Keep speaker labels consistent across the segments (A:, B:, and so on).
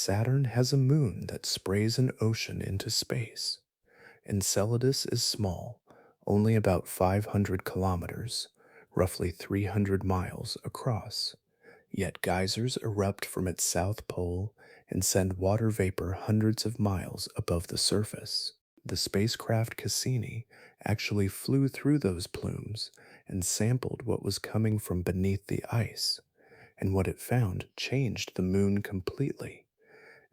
A: Saturn has a moon that sprays an ocean into space. Enceladus is small, only about 500 kilometers, roughly 300 miles across. Yet geysers erupt from its south pole and send water vapor hundreds of miles above the surface. The spacecraft Cassini actually flew through those plumes and sampled what was coming from beneath the ice, and what it found changed the moon completely.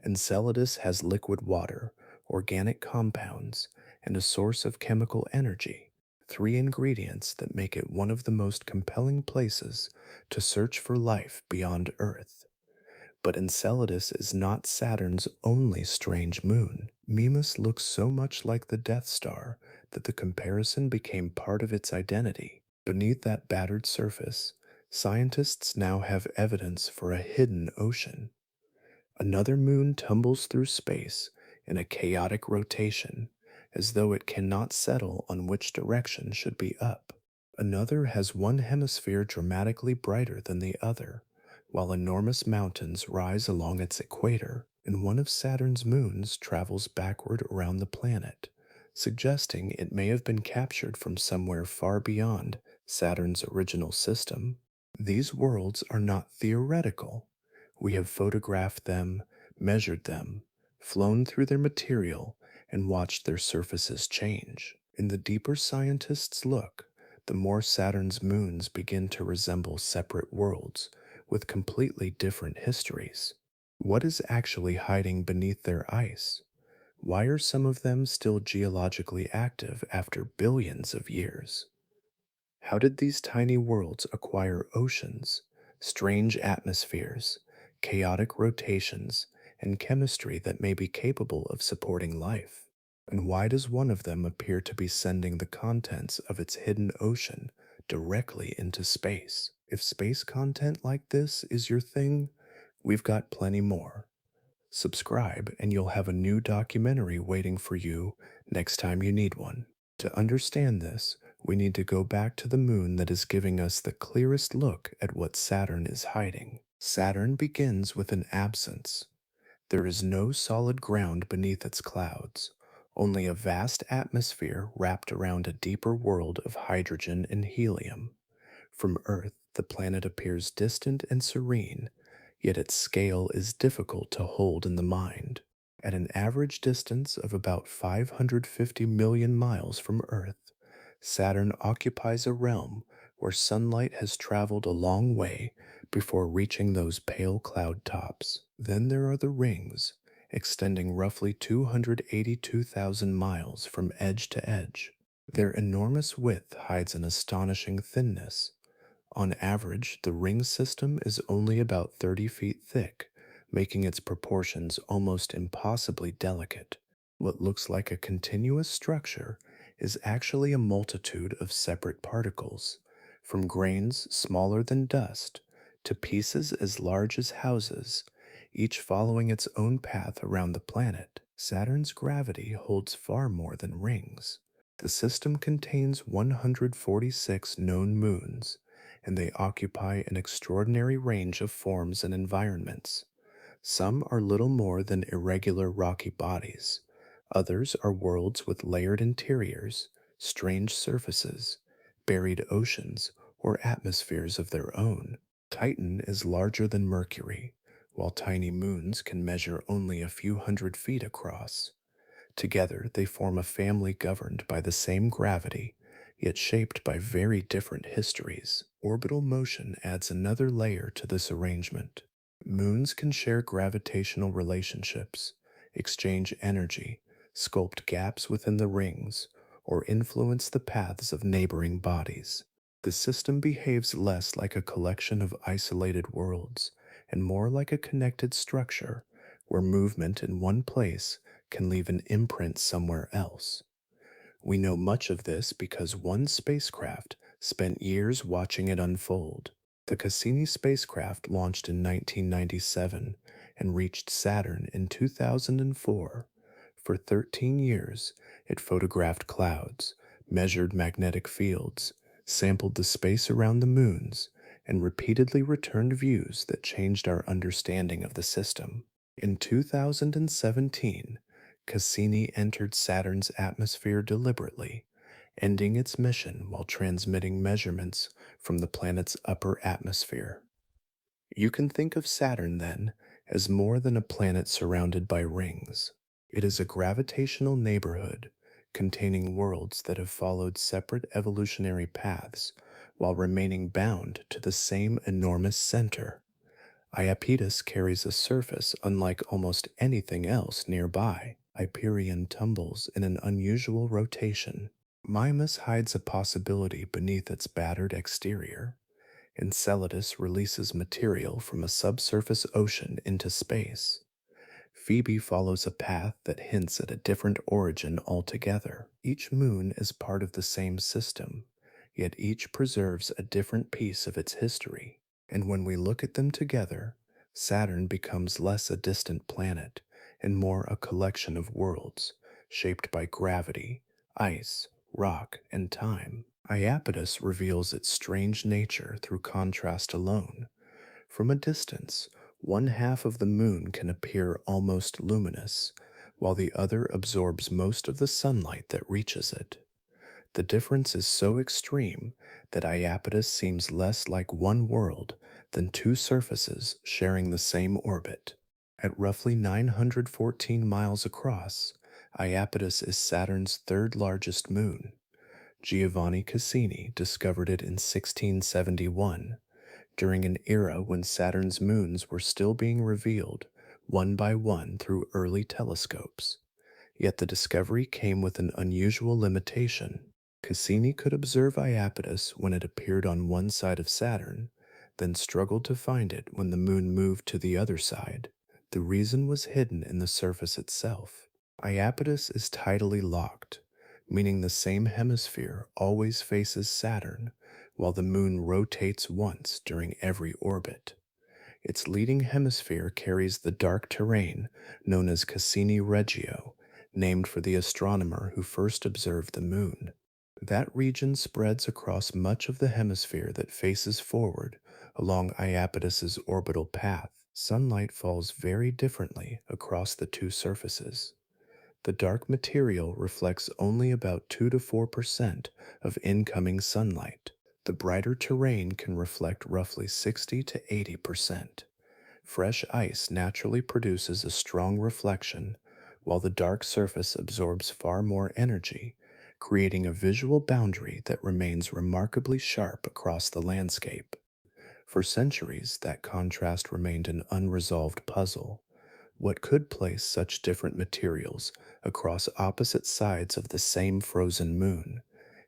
A: Enceladus has liquid water, organic compounds, and a source of chemical energy, three ingredients that make it one of the most compelling places to search for life beyond Earth. But Enceladus is not Saturn's only strange moon. Mimas looks so much like the Death Star that the comparison became part of its identity. Beneath that battered surface, scientists now have evidence for a hidden ocean. Another moon tumbles through space in a chaotic rotation, as though it cannot settle on which direction should be up. Another has one hemisphere dramatically brighter than the other, while enormous mountains rise along its equator, and one of Saturn's moons travels backward around the planet, suggesting it may have been captured from somewhere far beyond Saturn's original system. These worlds are not theoretical. We have photographed them, measured them, flown through their material, and watched their surfaces change. And the deeper scientists look, the more Saturn's moons begin to resemble separate worlds with completely different histories. What is actually hiding beneath their ice? Why are some of them still geologically active after billions of years? How did these tiny worlds acquire oceans, strange atmospheres, chaotic rotations, and chemistry that may be capable of supporting life? And why does one of them appear to be sending the contents of its hidden ocean directly into space? If space content like this is your thing, we've got plenty more. Subscribe, and you'll have a new documentary waiting for you next time you need one. To understand this, we need to go back to the moon that is giving us the clearest look at what Saturn is hiding. Saturn begins with an absence. There is no solid ground beneath its clouds, only a vast atmosphere wrapped around a deeper world of hydrogen and helium. From Earth, the planet appears distant and serene, yet its scale is difficult to hold in the mind. At an average distance of about 550 million miles from Earth, Saturn occupies a realm where sunlight has traveled a long way before reaching those pale cloud tops. Then there are the rings, extending roughly 282,000 miles from edge to edge. Their enormous width hides an astonishing thinness. On average, the ring system is only about 30 feet thick, making its proportions almost impossibly delicate. What looks like a continuous structure is actually a multitude of separate particles, from grains smaller than dust to pieces as large as houses, each following its own path around the planet. Saturn's gravity holds far more than rings. The system contains 146 known moons, and they occupy an extraordinary range of forms and environments. Some are little more than irregular rocky bodies. Others are worlds with layered interiors, strange surfaces, buried oceans, or atmospheres of their own. Titan is larger than Mercury, while tiny moons can measure only a few hundred feet across. Together, they form a family governed by the same gravity, yet shaped by very different histories. Orbital motion adds another layer to this arrangement. Moons can share gravitational relationships, exchange energy, sculpt gaps within the rings, or influence the paths of neighboring bodies. The system behaves less like a collection of isolated worlds and more like a connected structure where movement in one place can leave an imprint somewhere else. We know much of this because one spacecraft spent years watching it unfold. The Cassini spacecraft launched in 1997 and reached Saturn in 2004. For 13 years, it photographed clouds, measured magnetic fields, sampled the space around the moons, and repeatedly returned views that changed our understanding of the system. In 2017, Cassini entered Saturn's atmosphere deliberately, ending its mission while transmitting measurements from the planet's upper atmosphere. You can think of Saturn, then, as more than a planet surrounded by rings. It is a gravitational neighborhood containing worlds that have followed separate evolutionary paths while remaining bound to the same enormous center. Iapetus carries a surface unlike almost anything else nearby. Hyperion tumbles in an unusual rotation. Mimas hides a possibility beneath its battered exterior. Enceladus releases material from a subsurface ocean into space. Phoebe follows a path that hints at a different origin altogether. Each moon is part of the same system, yet each preserves a different piece of its history. And when we look at them together, Saturn becomes less a distant planet and more a collection of worlds shaped by gravity, ice, rock, and time. Iapetus reveals its strange nature through contrast alone. From a distance, one half of the moon can appear almost luminous, while the other absorbs most of the sunlight that reaches it. The difference is so extreme that Iapetus seems less like one world than two surfaces sharing the same orbit. At roughly 914 miles across, Iapetus is Saturn's third largest moon. Giovanni Cassini discovered it in 1671, during an era when Saturn's moons were still being revealed one by one through early telescopes. Yet the discovery came with an unusual limitation. Cassini could observe Iapetus when it appeared on one side of Saturn, then struggled to find it when the moon moved to the other side. The reason was hidden in the surface itself. Iapetus is tidally locked, meaning the same hemisphere always faces Saturn, while the moon rotates once during every orbit. Its leading hemisphere carries the dark terrain known as Cassini Regio, named for the astronomer who first observed the moon. That region spreads across much of the hemisphere that faces forward along Iapetus's orbital path. Sunlight falls very differently across the two surfaces. The dark material reflects only about 2 to 4% of incoming sunlight. The brighter terrain can reflect roughly 60 to 80%. Fresh ice naturally produces a strong reflection, while the dark surface absorbs far more energy, creating a visual boundary that remains remarkably sharp across the landscape. For centuries, that contrast remained an unresolved puzzle. What could place such different materials across opposite sides of the same frozen moon?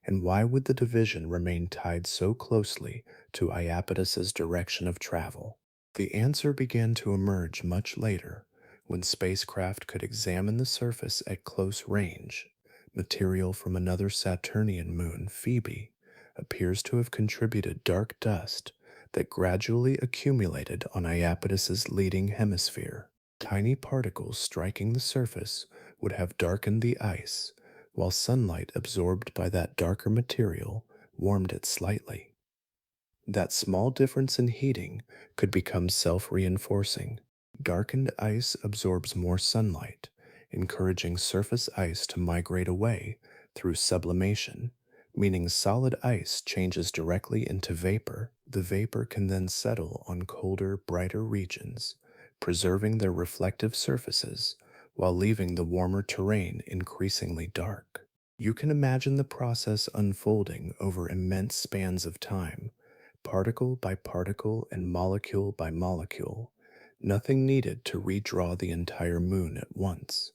A: And why would the division remain tied so closely to Iapetus's direction of travel? The answer began to emerge much later, when spacecraft could examine the surface at close range. Material from another Saturnian moon, Phoebe, appears to have contributed dark dust that gradually accumulated on Iapetus's leading hemisphere. Tiny particles striking the surface would have darkened the ice, while sunlight absorbed by that darker material warmed it slightly. That small difference in heating could become self reinforcing. Darkened ice absorbs more sunlight, encouraging surface ice to migrate away through sublimation, meaning solid ice changes directly into vapor. The vapor can then settle on colder, brighter regions, preserving their reflective surfaces while leaving the warmer terrain increasingly dark. You can imagine the process unfolding over immense spans of time, particle by particle and molecule by molecule, nothing needed to redraw the entire moon at once.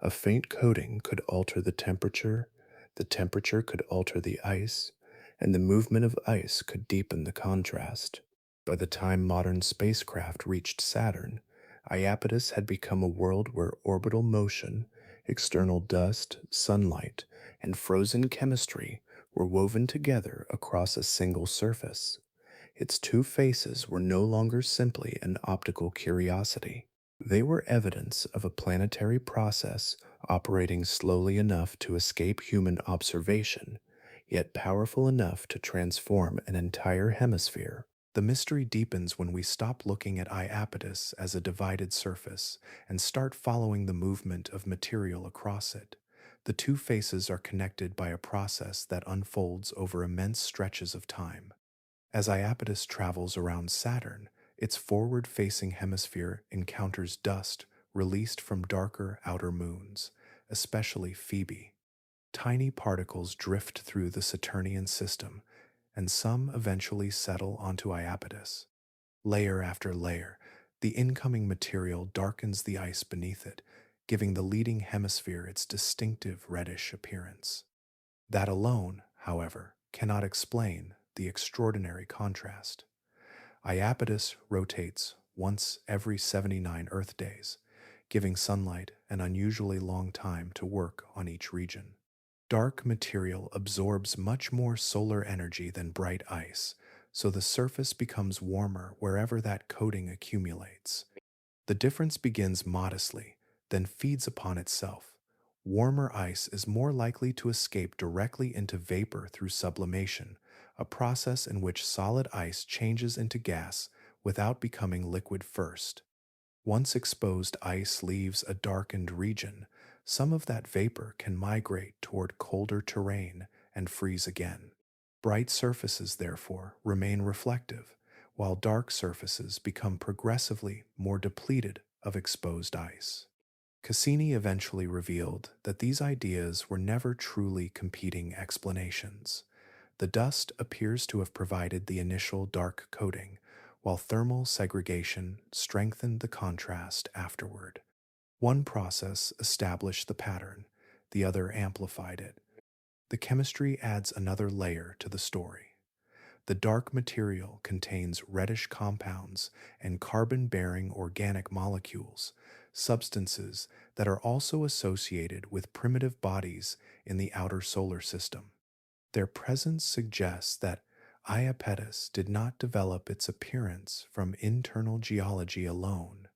A: A faint coating could alter the temperature could alter the ice, and the movement of ice could deepen the contrast. By the time modern spacecraft reached Saturn, Iapetus had become a world where orbital motion, external dust, sunlight, and frozen chemistry were woven together across a single surface. Its two faces were no longer simply an optical curiosity. They were evidence of a planetary process operating slowly enough to escape human observation, yet powerful enough to transform an entire hemisphere. The mystery deepens when we stop looking at Iapetus as a divided surface and start following the movement of material across it. The two faces are connected by a process that unfolds over immense stretches of time. As Iapetus travels around Saturn, its forward-facing hemisphere encounters dust released from darker outer moons, especially Phoebe. Tiny particles drift through the Saturnian system, and some eventually settle onto Iapetus. Layer after layer, the incoming material darkens the ice beneath it, giving the leading hemisphere its distinctive reddish appearance. That alone, however, cannot explain the extraordinary contrast. Iapetus rotates once every 79 Earth days, giving sunlight an unusually long time to work on each region. Dark material absorbs much more solar energy than bright ice, so the surface becomes warmer wherever that coating accumulates. The difference begins modestly, then feeds upon itself. Warmer ice is more likely to escape directly into vapor through sublimation, a process in which solid ice changes into gas without becoming liquid first. Once exposed ice leaves a darkened region, some of that vapor can migrate toward colder terrain and freeze again. Bright surfaces, therefore, remain reflective, while dark surfaces become progressively more depleted of exposed ice. Cassini eventually revealed that these ideas were never truly competing explanations. The dust appears to have provided the initial dark coating, while thermal segregation strengthened the contrast afterward. One process established the pattern, the other amplified it. The chemistry adds another layer to the story. The dark material contains reddish compounds and carbon-bearing organic molecules, substances that are also associated with primitive bodies in the outer solar system. Their presence suggests that Iapetus did not develop its appearance from internal geology alone.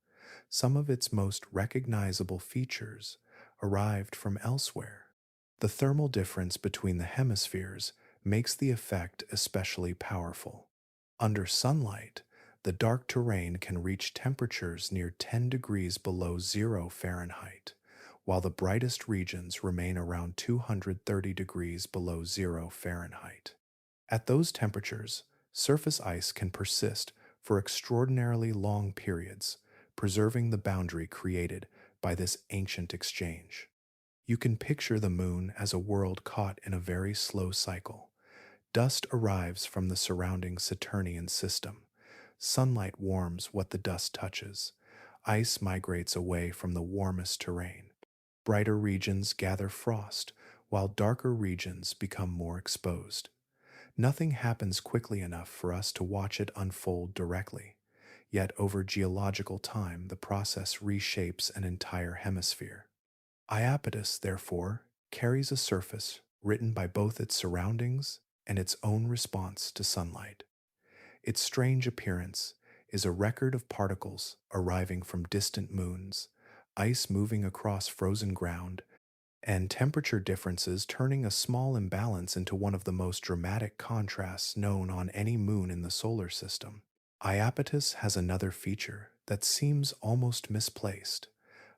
A: Some of its most recognizable features arrived from elsewhere. The thermal difference between the hemispheres makes the effect especially powerful. Under sunlight, the dark terrain can reach temperatures near 10 degrees below 0 Fahrenheit, while the brightest regions remain around 230 degrees below 0 Fahrenheit. At those temperatures, surface ice can persist for extraordinarily long periods, preserving the boundary created by this ancient exchange. You can picture the moon as a world caught in a very slow cycle. Dust arrives from the surrounding Saturnian system. Sunlight warms what the dust touches. Ice migrates away from the warmest terrain. Brighter regions gather frost, while darker regions become more exposed. Nothing happens quickly enough for us to watch it unfold directly. Yet over geological time, the process reshapes an entire hemisphere. Iapetus, therefore, carries a surface written by both its surroundings and its own response to sunlight. Its strange appearance is a record of particles arriving from distant moons, ice moving across frozen ground, and temperature differences turning a small imbalance into one of the most dramatic contrasts known on any moon in the solar system. Iapetus has another feature that seems almost misplaced,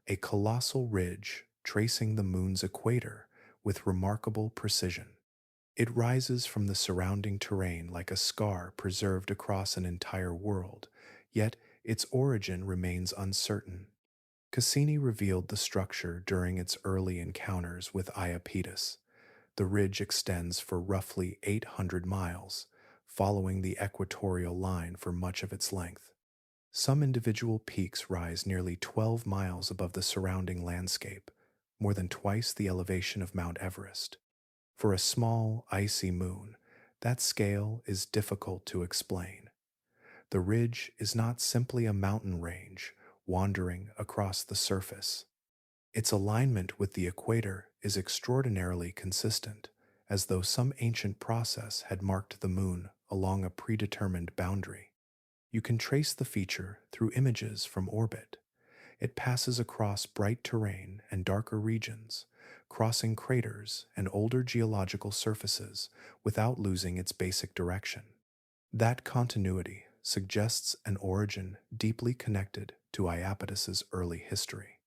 A: a colossal ridge tracing the moon's equator with remarkable precision. It rises from the surrounding terrain like a scar preserved across an entire world, yet its origin remains uncertain. Cassini revealed the structure during its early encounters with Iapetus. The ridge extends for roughly 800 miles, following the equatorial line for much of its length. Some individual peaks rise nearly 12 miles above the surrounding landscape, more than twice the elevation of Mount Everest. For a small, icy moon, that scale is difficult to explain. The ridge is not simply a mountain range wandering across the surface. Its alignment with the equator is extraordinarily consistent, as though some ancient process had marked the moon along a predetermined boundary. You can trace the feature through images from orbit. It passes across bright terrain and darker regions, crossing craters and older geological surfaces without losing its basic direction. That continuity suggests an origin deeply connected to Iapetus's early history.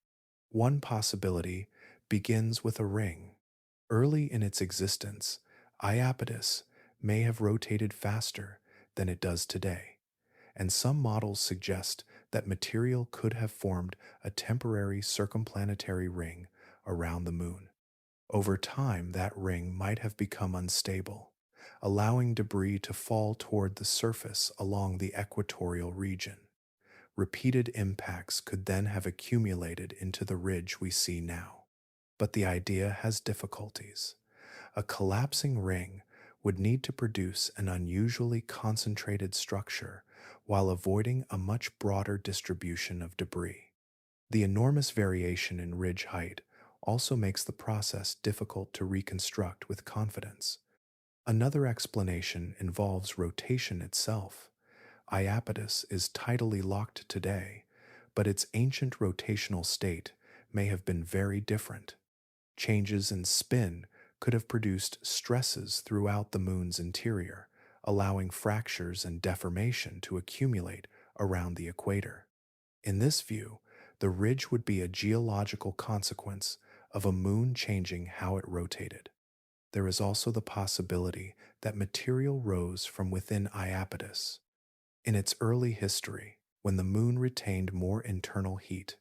A: One possibility begins with a ring. Early in its existence, Iapetus may have rotated faster than it does today, and some models suggest that material could have formed a temporary circumplanetary ring around the moon. Over time, that ring might have become unstable, allowing debris to fall toward the surface along the equatorial region. Repeated impacts could then have accumulated into the ridge we see now. But the idea has difficulties. A collapsing ring would need to produce an unusually concentrated structure while avoiding a much broader distribution of debris. The enormous variation in ridge height also makes the process difficult to reconstruct with confidence. Another explanation involves rotation itself. Iapetus is tidally locked today, but its ancient rotational state may have been very different. Changes in spin could have produced stresses throughout the moon's interior, allowing fractures and deformation to accumulate around the equator. In this view, the ridge would be a geological consequence of a moon changing how it rotated. There is also the possibility that material rose from within Iapetus. In its early history, when the moon retained more internal heat,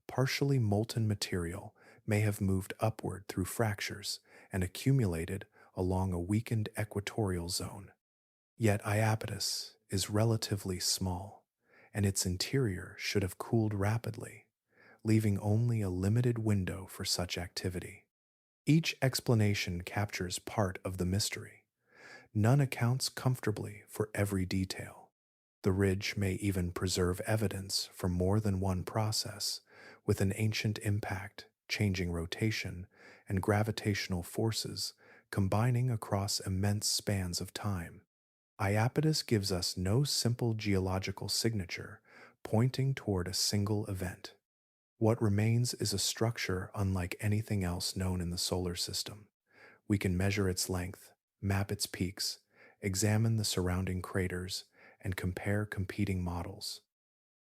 A: partially molten material may have moved upward through fractures and accumulated along a weakened equatorial zone. Yet Iapetus is relatively small, and its interior should have cooled rapidly, leaving only a limited window for such activity. Each explanation captures part of the mystery. None accounts comfortably for every detail. The ridge may even preserve evidence for more than one process, with an ancient impact, changing rotation, and gravitational forces combining across immense spans of time. Iapetus gives us no simple geological signature pointing toward a single event. What remains is a structure unlike anything else known in the solar system. We can measure its length, map its peaks, examine the surrounding craters, and compare competing models.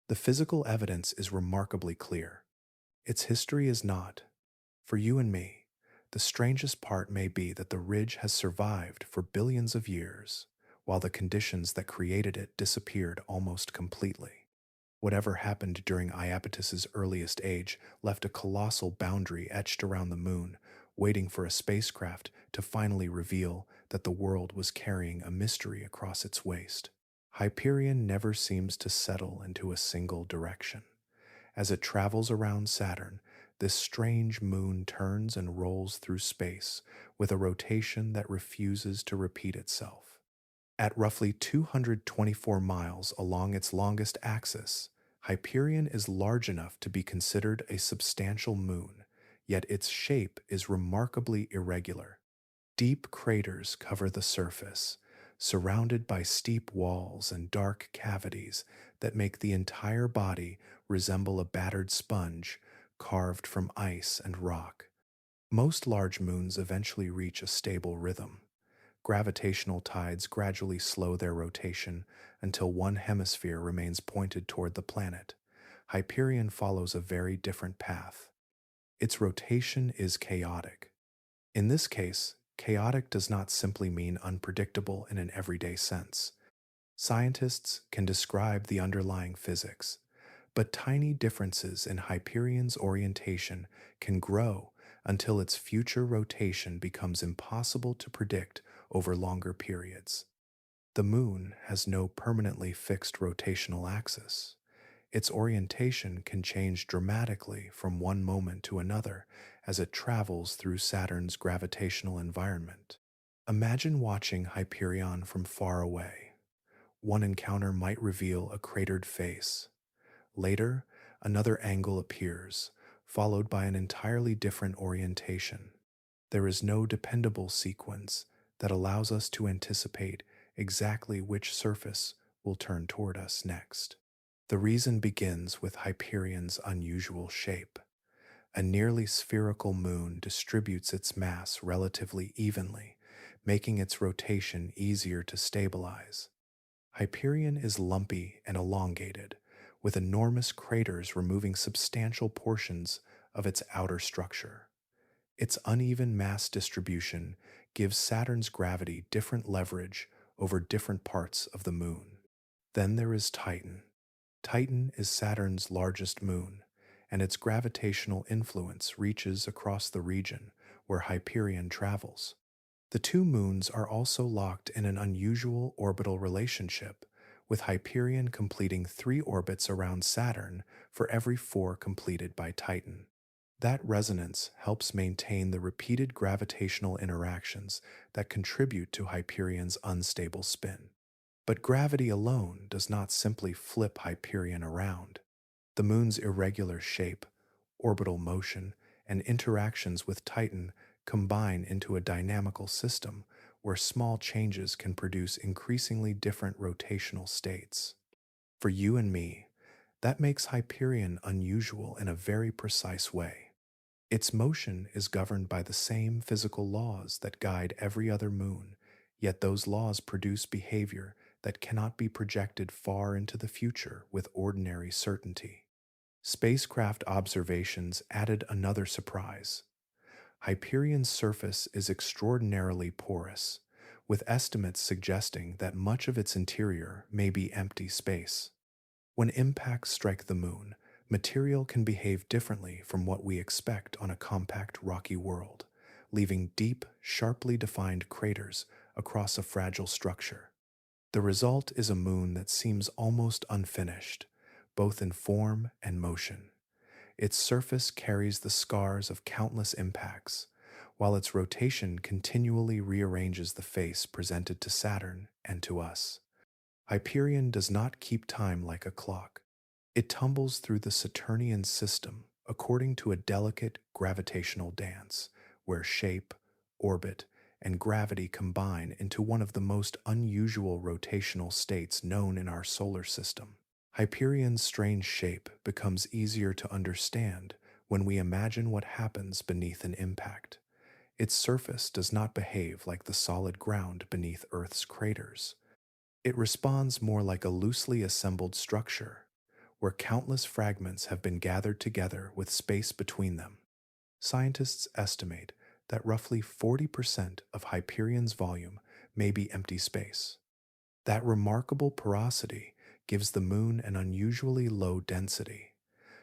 A: The physical evidence is remarkably clear. Its history is not. For you and me, the strangest part may be that the ridge has survived for billions of years, while the conditions that created it disappeared almost completely. Whatever happened during Iapetus's earliest age left a colossal boundary etched around the moon, waiting for a spacecraft to finally reveal that the world was carrying a mystery across its waste. Hyperion never seems to settle into a single direction. As it travels around Saturn, this strange moon turns and rolls through space with a rotation that refuses to repeat itself. At roughly 224 miles along its longest axis, Hyperion is large enough to be considered a substantial moon, yet its shape is remarkably irregular. Deep craters cover the surface, surrounded by steep walls and dark cavities that make the entire body resemble a battered sponge carved from ice and rock. Most large moons eventually reach a stable rhythm. Gravitational tides gradually slow their rotation until one hemisphere remains pointed toward the planet. Hyperion follows a very different path. Its rotation is chaotic. In this case, chaotic does not simply mean unpredictable in an everyday sense. Scientists can describe the underlying physics, but tiny differences in Hyperion's orientation can grow until its future rotation becomes impossible to predict over longer periods. The moon has no permanently fixed rotational axis. Its orientation can change dramatically from one moment to another as it travels through Saturn's gravitational environment. Imagine watching Hyperion from far away. One encounter might reveal a cratered face. Later, another angle appears, followed by an entirely different orientation. There is no dependable sequence that allows us to anticipate exactly which surface will turn toward us next. The reason begins with Hyperion's unusual shape. A nearly spherical moon distributes its mass relatively evenly, making its rotation easier to stabilize. Hyperion is lumpy and elongated, with enormous craters removing substantial portions of its outer structure. Its uneven mass distribution gives Saturn's gravity different leverage over different parts of the moon. Then there is Titan. Titan is Saturn's largest moon, and its gravitational influence reaches across the region where Hyperion travels. The two moons are also locked in an unusual orbital relationship, with Hyperion completing 3 orbits around Saturn for every 4 completed by Titan. That resonance helps maintain the repeated gravitational interactions that contribute to Hyperion's unstable spin. But gravity alone does not simply flip Hyperion around. The moon's irregular shape, orbital motion, and interactions with Titan combine into a dynamical system where small changes can produce increasingly different rotational states. For you and me, that makes Hyperion unusual in a very precise way. Its motion is governed by the same physical laws that guide every other moon, yet those laws produce behavior that cannot be projected far into the future with ordinary certainty. Spacecraft observations added another surprise. Hyperion's surface is extraordinarily porous, with estimates suggesting that much of its interior may be empty space. When impacts strike the moon, material can behave differently from what we expect on a compact rocky world, leaving deep, sharply defined craters across a fragile structure. The result is a moon that seems almost unfinished, both in form and motion. Its surface carries the scars of countless impacts, while its rotation continually rearranges the face presented to Saturn and to us. Hyperion does not keep time like a clock. It tumbles through the Saturnian system according to a delicate gravitational dance, where shape, orbit, and gravity combine into one of the most unusual rotational states known in our solar system. Hyperion's strange shape becomes easier to understand when we imagine what happens beneath an impact. Its surface does not behave like the solid ground beneath Earth's craters. It responds more like a loosely assembled structure, where countless fragments have been gathered together with space between them. Scientists estimate that roughly 40% of Hyperion's volume may be empty space. That remarkable porosity gives the moon an unusually low density,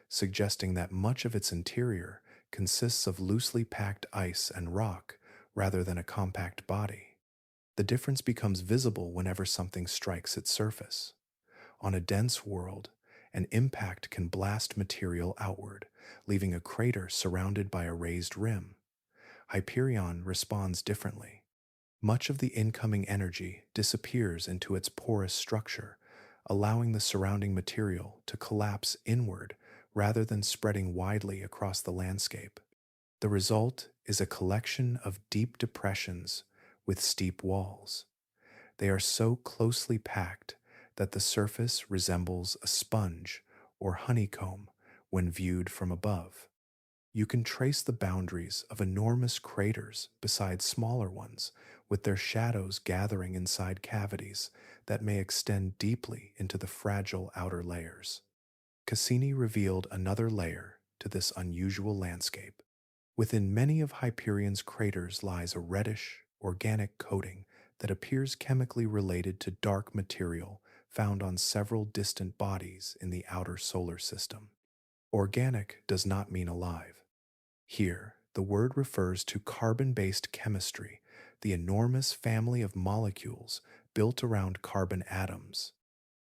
A: suggesting that much of its interior consists of loosely packed ice and rock rather than a compact body. The difference becomes visible whenever something strikes its surface. On a dense world, an impact can blast material outward, leaving a crater surrounded by a raised rim. Hyperion responds differently. Much of the incoming energy disappears into its porous structure, allowing the surrounding material to collapse inward rather than spreading widely across the landscape. The result is a collection of deep depressions with steep walls. They are so closely packed that the surface resembles a sponge or honeycomb when viewed from above. You can trace the boundaries of enormous craters beside smaller ones, with their shadows gathering inside cavities that may extend deeply into the fragile outer layers. Cassini revealed another layer to this unusual landscape. Within many of Hyperion's craters lies a reddish, organic coating that appears chemically related to dark material found on several distant bodies in the outer solar system. Organic does not mean alive. Here, the word refers to carbon-based chemistry, the enormous family of molecules built around carbon atoms.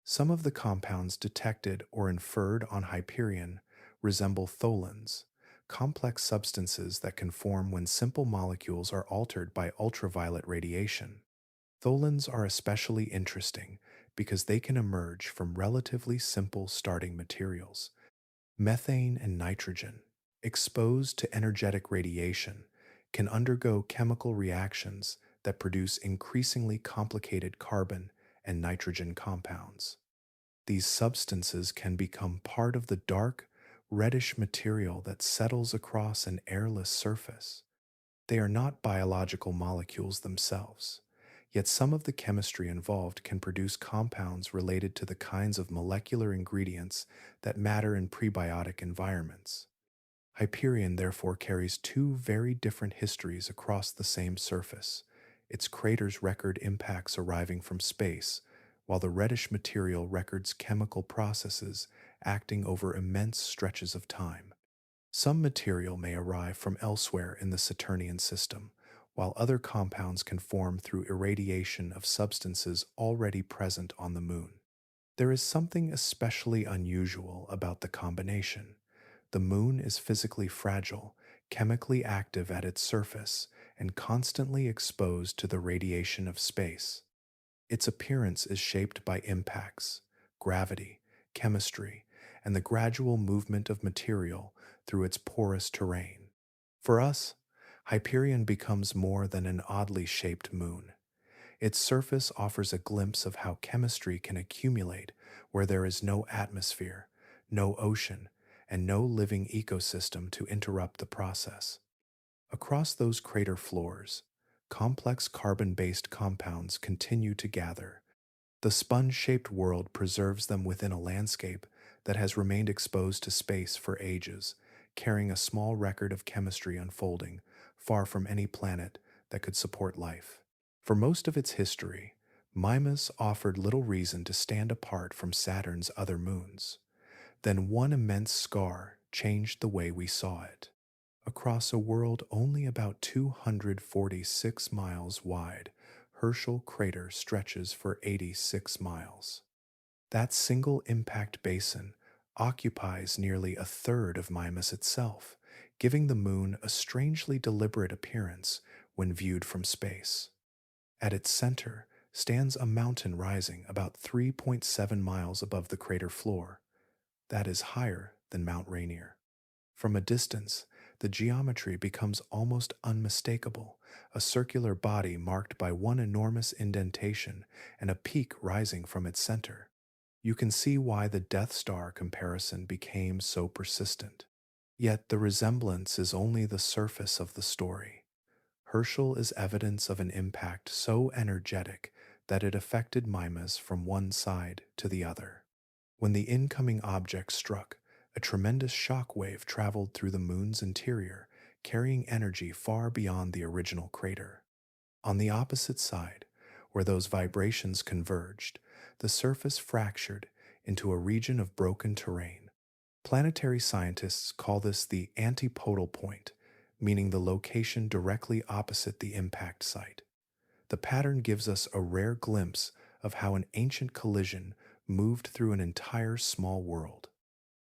A: Some of the compounds detected or inferred on Hyperion resemble tholins, complex substances that can form when simple molecules are altered by ultraviolet radiation. Tholins are especially interesting because they can emerge from relatively simple starting materials. Methane and nitrogen, exposed to energetic radiation, can undergo chemical reactions that produce increasingly complicated carbon and nitrogen compounds. These substances can become part of the dark, reddish material that settles across an airless surface. They are not biological molecules themselves, Yet some of the chemistry involved can produce compounds related to the kinds of molecular ingredients that matter in prebiotic environments. Hyperion therefore carries two very different histories across the same surface. Its craters record impacts arriving from space, while the reddish material records chemical processes acting over immense stretches of time. Some material may arrive from elsewhere in the Saturnian system, while other compounds can form through irradiation of substances already present on the moon. There is something especially unusual about the combination. The moon is physically fragile, chemically active at its surface, and constantly exposed to the radiation of space. Its appearance is shaped by impacts, gravity, chemistry, and the gradual movement of material through its porous terrain. For us, Hyperion becomes more than an oddly shaped moon. Its surface offers a glimpse of how chemistry can accumulate where there is no atmosphere, no ocean, and no living ecosystem to interrupt the process. Across those crater floors, complex carbon-based compounds continue to gather. The sponge-shaped world preserves them within a landscape that has remained exposed to space for ages, carrying a small record of chemistry unfolding, far from any planet that could support life. For most of its history, Mimas offered little reason to stand apart from Saturn's other moons. Then one immense scar changed the way we saw it. Across a world only about 246 miles wide, Herschel crater stretches for 86 miles. That single impact basin occupies nearly a third of Mimas itself, giving the moon a strangely deliberate appearance when viewed from space. At its center stands a mountain rising about 3.7 miles above the crater floor. That is higher than Mount Rainier. From a distance, the geometry becomes almost unmistakable, a circular body marked by one enormous indentation and a peak rising from its center. You can see why the Death Star comparison became so persistent. Yet the resemblance is only the surface of the story. Herschel is evidence of an impact so energetic that it affected Mimas from one side to the other. When the incoming object struck, a tremendous shock wave traveled through the moon's interior, carrying energy far beyond the original crater. On the opposite side, where those vibrations converged, the surface fractured into a region of broken terrain. Planetary scientists call this the antipodal point, meaning the location directly opposite the impact site. The pattern gives us a rare glimpse of how an ancient collision moved through an entire small world.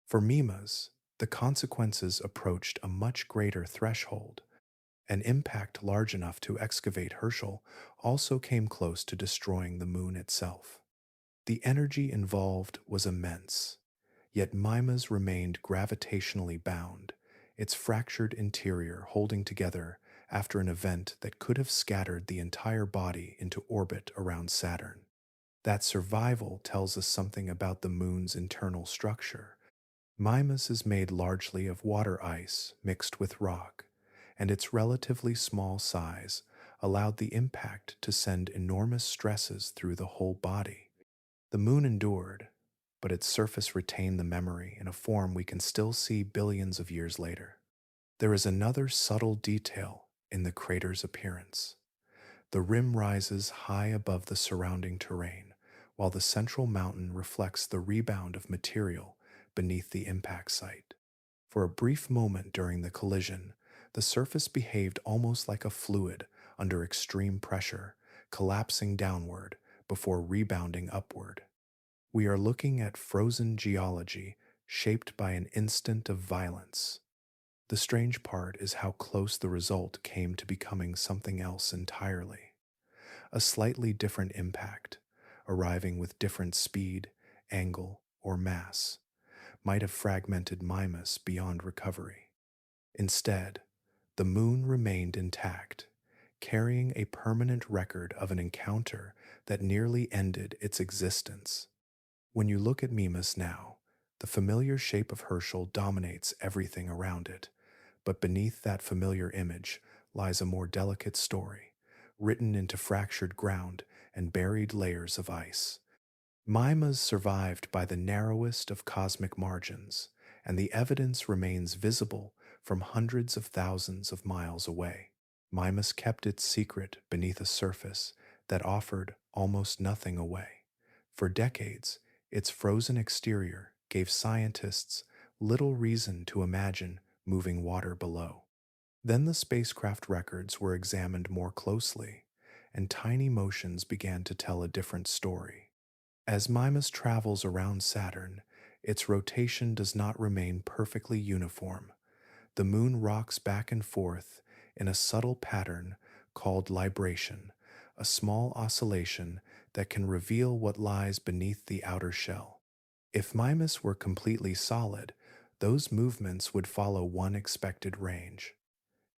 A: For Mimas, the consequences approached a much greater threshold. An impact large enough to excavate Herschel also came close to destroying the moon itself. The energy involved was immense, yet Mimas remained gravitationally bound, its fractured interior holding together after an event that could have scattered the entire body into orbit around Saturn. That survival tells us something about the moon's internal structure. Mimas is made largely of water ice mixed with rock, and its relatively small size allowed the impact to send enormous stresses through the whole body. The moon endured, but its surface retained the memory in a form we can still see billions of years later. There is another subtle detail in the crater's appearance. The rim rises high above the surrounding terrain, while the central mountain reflects the rebound of material beneath the impact site. For a brief moment during the collision, the surface behaved almost like a fluid under extreme pressure, collapsing downward before rebounding upward. We are looking at frozen geology shaped by an instant of violence. The strange part is how close the result came to becoming something else entirely. A slightly different impact, arriving with different speed, angle, or mass, might have fragmented Mimas beyond recovery. Instead, the moon remained intact, carrying a permanent record of an encounter that nearly ended its existence. When you look at Mimas now, the familiar shape of Herschel dominates everything around it, but beneath that familiar image lies a more delicate story, written into fractured ground and buried layers of ice. Mimas survived by the narrowest of cosmic margins, and the evidence remains visible from hundreds of thousands of miles away. Mimas kept its secret beneath a surface that offered almost nothing away. For decades, its frozen exterior gave scientists little reason to imagine moving water below. Then the spacecraft records were examined more closely, and tiny motions began to tell a different story. As Mimas travels around Saturn, its rotation does not remain perfectly uniform. The moon rocks back and forth in a subtle pattern called libration, a small oscillation that can reveal what lies beneath the outer shell. If Mimas were completely solid, those movements would follow one expected range.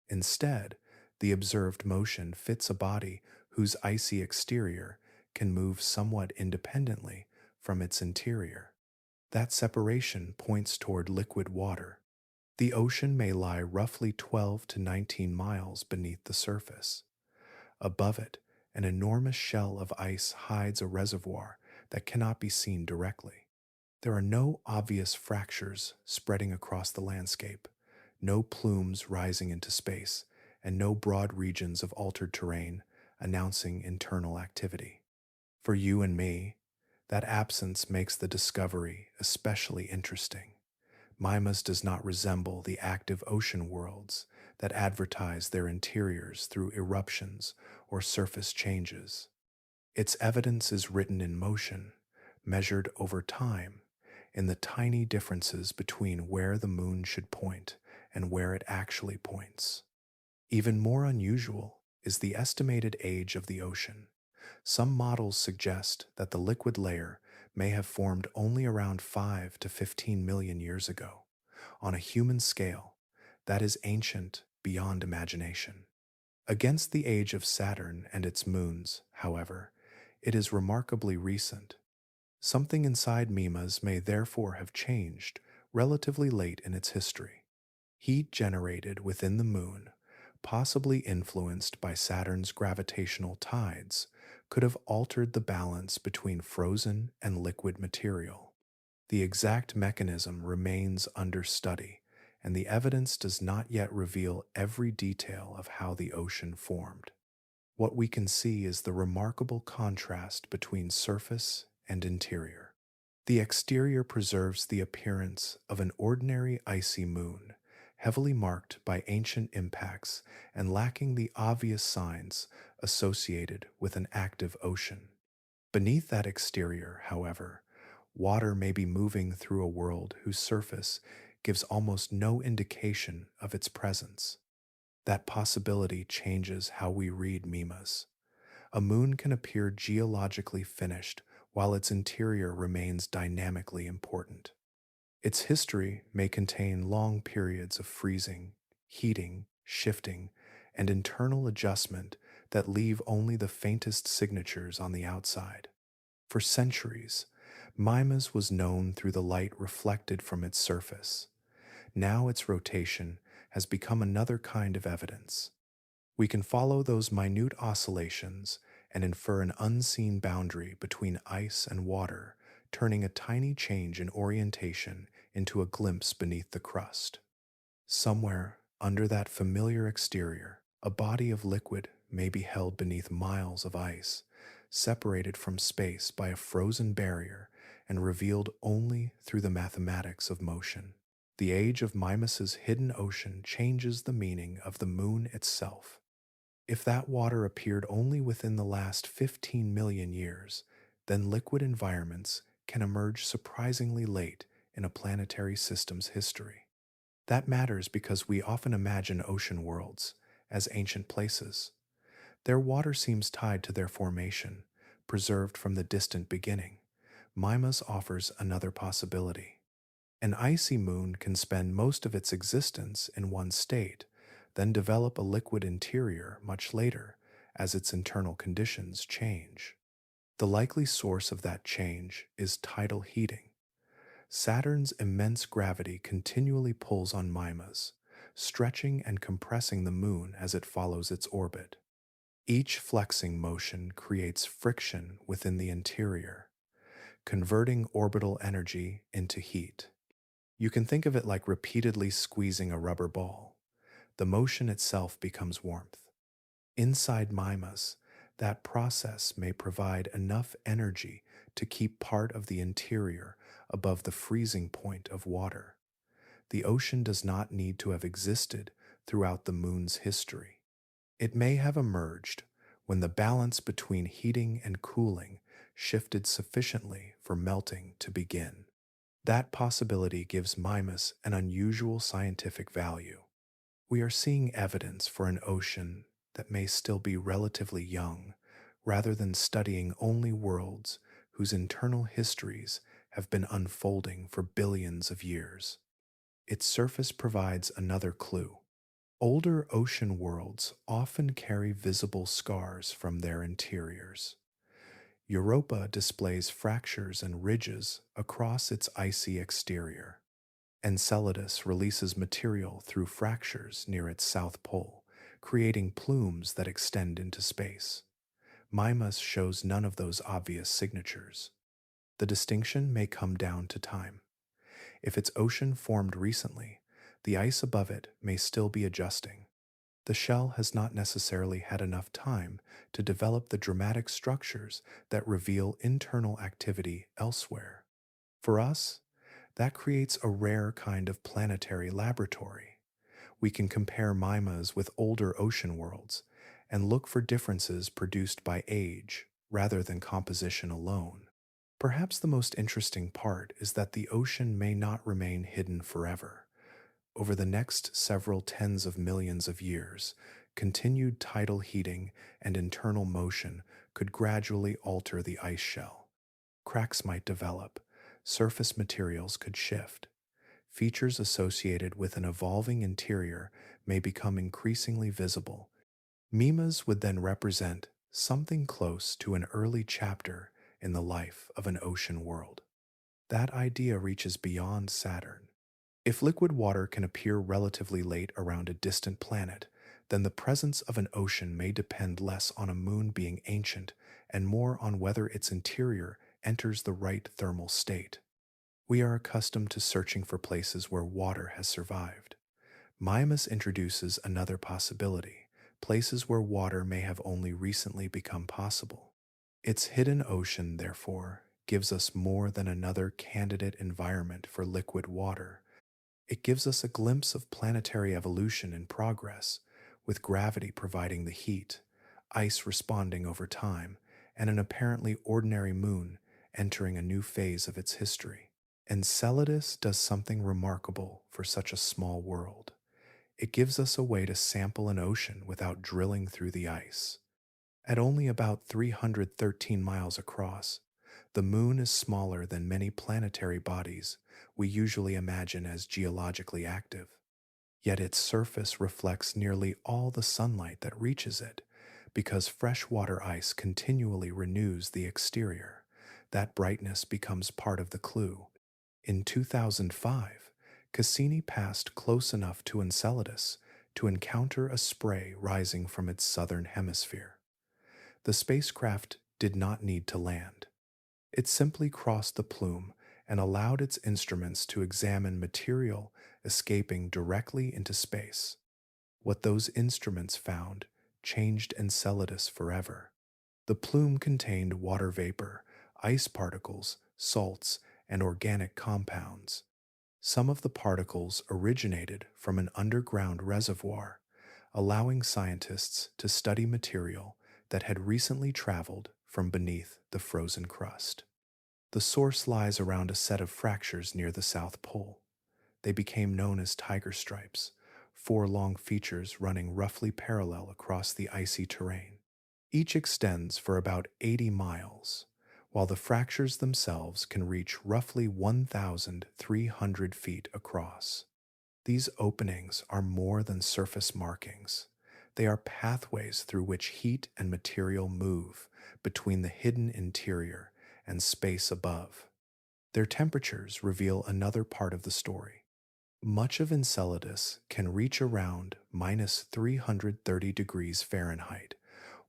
A: Instead, the observed motion fits a body whose icy exterior can move somewhat independently from its interior. That separation points toward liquid water. The ocean may lie roughly 12 to 19 miles beneath the surface. Above it, an enormous shell of ice hides a reservoir that cannot be seen directly. There are no obvious fractures spreading across the landscape, no plumes rising into space, and no broad regions of altered terrain announcing internal activity. For you and me, that absence makes the discovery especially interesting. Mimas does not resemble the active ocean worlds that advertise their interiors through eruptions or surface changes. Its evidence is written in motion, measured over time, in the tiny differences between where the moon should point and where it actually points. Even more unusual is the estimated age of the ocean. Some models suggest that the liquid layer may have formed only around 5 to 15 million years ago. On a human scale, that is ancient beyond imagination. Against the age of Saturn and its moons, however, it is remarkably recent. Something inside Mimas may therefore have changed relatively late in its history. Heat generated within the moon, possibly influenced by Saturn's gravitational tides, could have altered the balance between frozen and liquid material. The exact mechanism remains under study, and the evidence does not yet reveal every detail of how the ocean formed. What we can see is the remarkable contrast between surface and interior. The exterior preserves the appearance of an ordinary icy moon, heavily marked by ancient impacts and lacking the obvious signs associated with an active ocean. Beneath that exterior, however, water may be moving through a world whose surface gives almost no indication of its presence. That possibility changes how we read Mimas. A moon can appear geologically finished while its interior remains dynamically important. Its history may contain long periods of freezing, heating, shifting, and internal adjustment that leave only the faintest signatures on the outside. For centuries, Mimas was known through the light reflected from its surface. Now its rotation has become another kind of evidence. We can follow those minute oscillations and infer an unseen boundary between ice and water, turning a tiny change in orientation into a glimpse beneath the crust. Somewhere under that familiar exterior, a body of liquid may be held beneath miles of ice, separated from space by a frozen barrier and revealed only through the mathematics of motion. The age of Mimas's hidden ocean changes the meaning of the moon itself. If that water appeared only within the last 15 million years, then liquid environments can emerge surprisingly late in a planetary system's history. That matters because we often imagine ocean worlds as ancient places. Their water seems tied to their formation, preserved from the distant beginning. Mimas offers another possibility. An icy moon can spend most of its existence in one state, then develop a liquid interior much later as its internal conditions change. The likely source of that change is tidal heating. Saturn's immense gravity continually pulls on Mimas, stretching and compressing the moon as it follows its orbit. Each flexing motion creates friction within the interior, converting orbital energy into heat. You can think of it like repeatedly squeezing a rubber ball. The motion itself becomes warmth. Inside Mimas, that process may provide enough energy to keep part of the interior above the freezing point of water. The ocean does not need to have existed throughout the moon's history. It may have emerged when the balance between heating and cooling shifted sufficiently for melting to begin. That possibility gives Mimas an unusual scientific value. We are seeing evidence for an ocean that may still be relatively young, rather than studying only worlds whose internal histories have been unfolding for billions of years. Its surface provides another clue. Older ocean worlds often carry visible scars from their interiors. Europa displays fractures and ridges across its icy exterior. Enceladus releases material through fractures near its south pole, creating plumes that extend into space. Mimas shows none of those obvious signatures. The distinction may come down to time. If its ocean formed recently, the ice above it may still be adjusting. The shell has not necessarily had enough time to develop the dramatic structures that reveal internal activity elsewhere. For us, that creates a rare kind of planetary laboratory. We can compare Mimas with older ocean worlds and look for differences produced by age rather than composition alone. Perhaps the most interesting part is that the ocean may not remain hidden forever. Over the next several tens of millions of years, continued tidal heating and internal motion could gradually alter the ice shell. Cracks might develop, surface materials could shift. Features associated with an evolving interior may become increasingly visible. Mimas would then represent something close to an early chapter in the life of an ocean world. That idea reaches beyond Saturn. If liquid water can appear relatively late around a distant planet, then the presence of an ocean may depend less on a moon being ancient and more on whether its interior enters the right thermal state. We are accustomed to searching for places where water has survived. Mimas introduces another possibility, places where water may have only recently become possible. Its hidden ocean, therefore, gives us more than another candidate environment for liquid water. It gives us a glimpse of planetary evolution in progress, with gravity providing the heat, ice responding over time, and an apparently ordinary moon entering a new phase of its history. Enceladus does something remarkable for such a small world. It gives us a way to sample an ocean without drilling through the ice. At only about 313 miles across, the moon is smaller than many planetary bodies we usually imagine as geologically active. Yet its surface reflects nearly all the sunlight that reaches it, because freshwater ice continually renews the exterior. That brightness becomes part of the clue. In 2005, Cassini passed close enough to Enceladus to encounter a spray rising from its southern hemisphere. The spacecraft did not need to land. It simply crossed the plume and allowed its instruments to examine material escaping directly into space. What those instruments found changed Enceladus forever. The plume contained water vapor, ice particles, salts, and organic compounds. Some of the particles originated from an underground reservoir, allowing scientists to study material that had recently traveled from beneath the frozen crust. The source lies around a set of fractures near the South Pole. They became known as tiger stripes, four long features running roughly parallel across the icy terrain. Each extends for about 80 miles, while the fractures themselves can reach roughly 1,300 feet across. These openings are more than surface markings. They are pathways through which heat and material move between the hidden interior and space above. Their temperatures reveal another part of the story. Much of Enceladus can reach around minus 330 degrees Fahrenheit,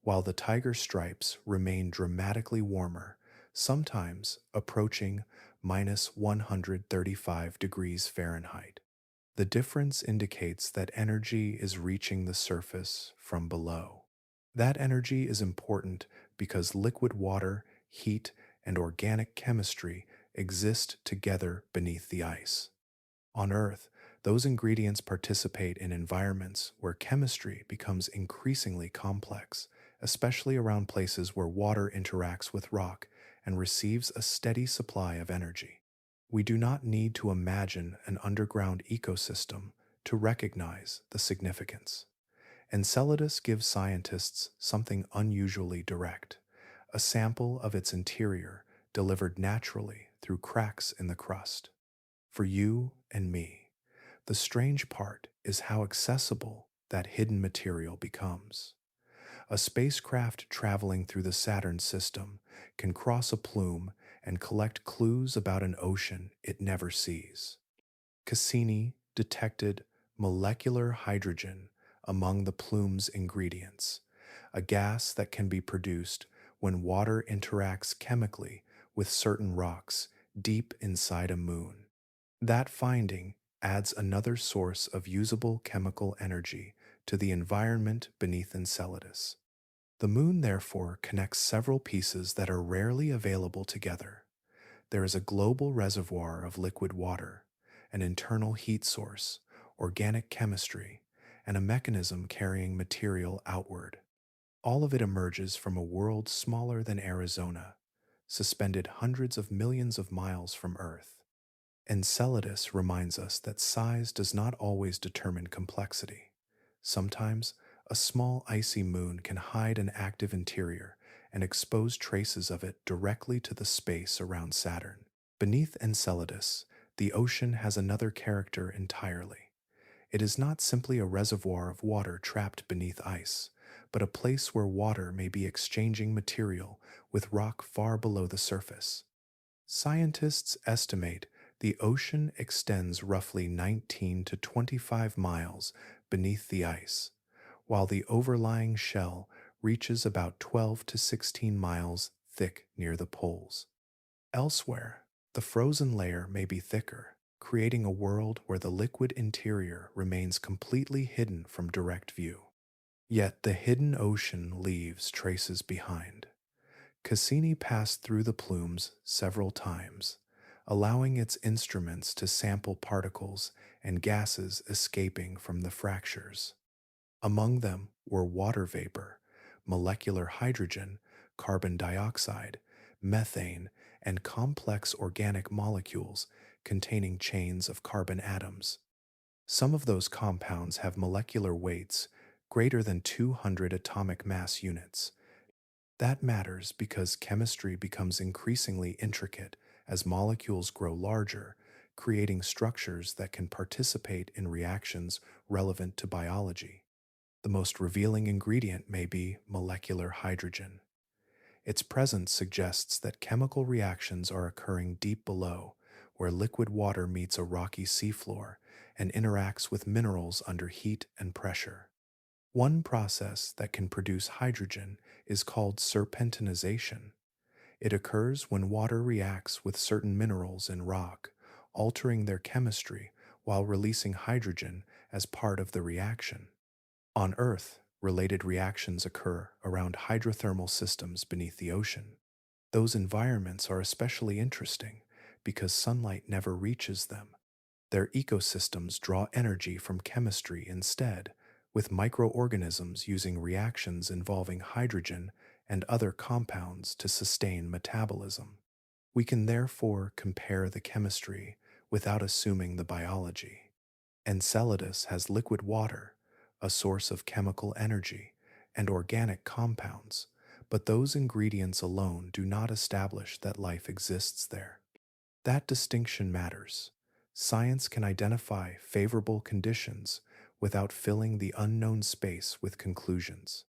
A: while the tiger stripes remain dramatically warmer, sometimes approaching minus 135 degrees Fahrenheit. The difference indicates that energy is reaching the surface from below. That energy is important because liquid water, heat, and organic chemistry exist together beneath the ice. On Earth, those ingredients participate in environments where chemistry becomes increasingly complex, especially around places where water interacts with rock and receives a steady supply of energy. We do not need to imagine an underground ecosystem to recognize the significance. Enceladus gives scientists something unusually direct, a sample of its interior delivered naturally through cracks in the crust. For you and me, the strange part is how accessible that hidden material becomes. A spacecraft traveling through the Saturn system can cross a plume and collect clues about an ocean it never sees. Cassini detected molecular hydrogen among the plume's ingredients, a gas that can be produced when water interacts chemically with certain rocks deep inside a moon. That finding adds another source of usable chemical energy to the environment beneath Enceladus. The moon, therefore, connects several pieces that are rarely available together. There is a global reservoir of liquid water, an internal heat source, organic chemistry, and a mechanism carrying material outward. All of it emerges from a world smaller than Arizona, suspended hundreds of millions of miles from Earth. Enceladus reminds us that size does not always determine complexity. Sometimes, a small icy moon can hide an active interior and expose traces of it directly to the space around Saturn. Beneath Enceladus, the ocean has another character entirely. It is not simply a reservoir of water trapped beneath ice, but a place where water may be exchanging material with rock far below the surface. Scientists estimate the ocean extends roughly 19 to 25 miles beneath the ice, while the overlying shell reaches about 12 to 16 miles thick near the poles. Elsewhere, the frozen layer may be thicker, creating a world where the liquid interior remains completely hidden from direct view. Yet the hidden ocean leaves traces behind. Cassini passed through the plumes several times, allowing its instruments to sample particles and gases escaping from the fractures. Among them were water vapor, molecular hydrogen, carbon dioxide, methane, and complex organic molecules containing chains of carbon atoms. Some of those compounds have molecular weights greater than 200 atomic mass units. That matters because chemistry becomes increasingly intricate as molecules grow larger, creating structures that can participate in reactions relevant to biology. The most revealing ingredient may be molecular hydrogen. Its presence suggests that chemical reactions are occurring deep below, where liquid water meets a rocky seafloor and interacts with minerals under heat and pressure. One process that can produce hydrogen is called serpentinization. It occurs when water reacts with certain minerals in rock, altering their chemistry while releasing hydrogen as part of the reaction. On Earth, related reactions occur around hydrothermal systems beneath the ocean. Those environments are especially interesting because sunlight never reaches them. Their ecosystems draw energy from chemistry instead, with microorganisms using reactions involving hydrogen and other compounds to sustain metabolism. We can therefore compare the chemistry without assuming the biology. Enceladus has liquid water, a source of chemical energy, and organic compounds, but those ingredients alone do not establish that life exists there. That distinction matters. Science can identify favorable conditions without filling the unknown space with conclusions.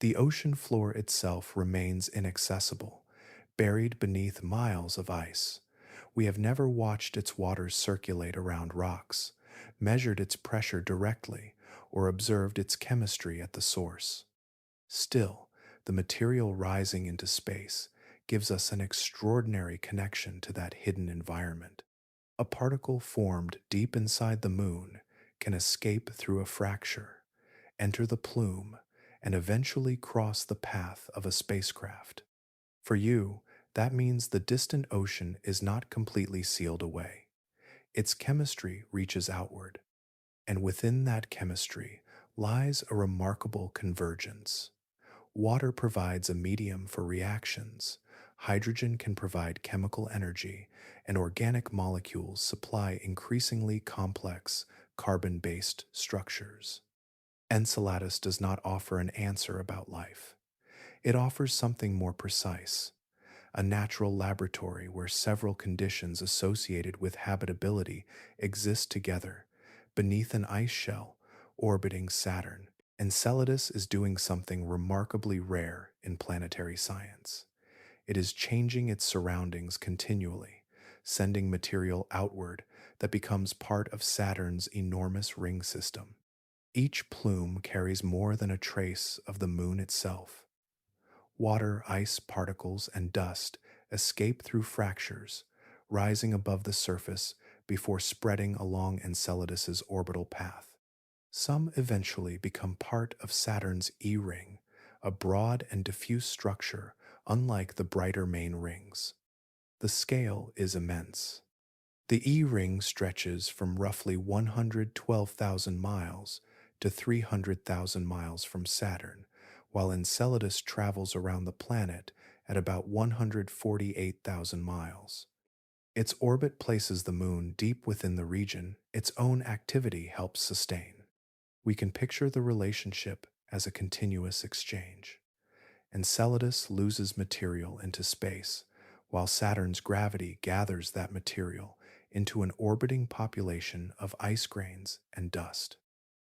A: The ocean floor itself remains inaccessible, buried beneath miles of ice. We have never watched its waters circulate around rocks, measured its pressure directly, or observed its chemistry at the source. Still, The material rising into space gives us an extraordinary connection to that hidden environment. A particle formed deep inside the moon can escape through a fracture, enter the plume, and eventually cross the path of a spacecraft. For you, that means the distant ocean is not completely sealed away. Its chemistry reaches outward, and within that chemistry lies a remarkable convergence. Water provides a medium for reactions, hydrogen can provide chemical energy, and organic molecules supply increasingly complex carbon based structures. Enceladus does not offer an answer about life. It offers something more precise, a natural laboratory where several conditions associated with habitability exist together beneath an ice shell orbiting Saturn. Enceladus is doing something remarkably rare in planetary science. It is changing its surroundings continually, sending material outward that becomes part of Saturn's enormous ring system. Each plume carries more than a trace of the moon itself. Water, ice particles, and dust escape through fractures, rising above the surface before spreading along Enceladus's orbital path. Some eventually become part of Saturn's E-ring, a broad and diffuse structure unlike the brighter main rings. The scale is immense. The E-ring stretches from roughly 112,000 miles to 300,000 miles from Saturn, while Enceladus travels around the planet at about 148,000 miles. Its orbit places the moon deep within the region its own activity helps sustain. We can picture the relationship as a continuous exchange. Enceladus loses material into space, while Saturn's gravity gathers that material into an orbiting population of ice grains and dust.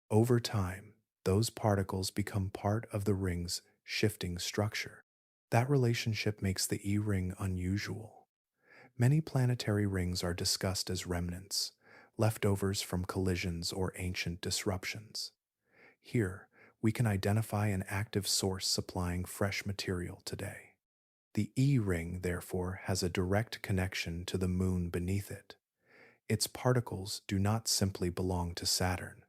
A: Over time, those particles become part of the ring's shifting structure. That relationship makes the E-ring unusual. Many planetary rings are discussed as remnants, leftovers from collisions or ancient disruptions. Here, we can identify an active source supplying fresh material today. The E-ring, therefore, has a direct connection to the moon beneath it. Its particles do not simply belong to Saturn.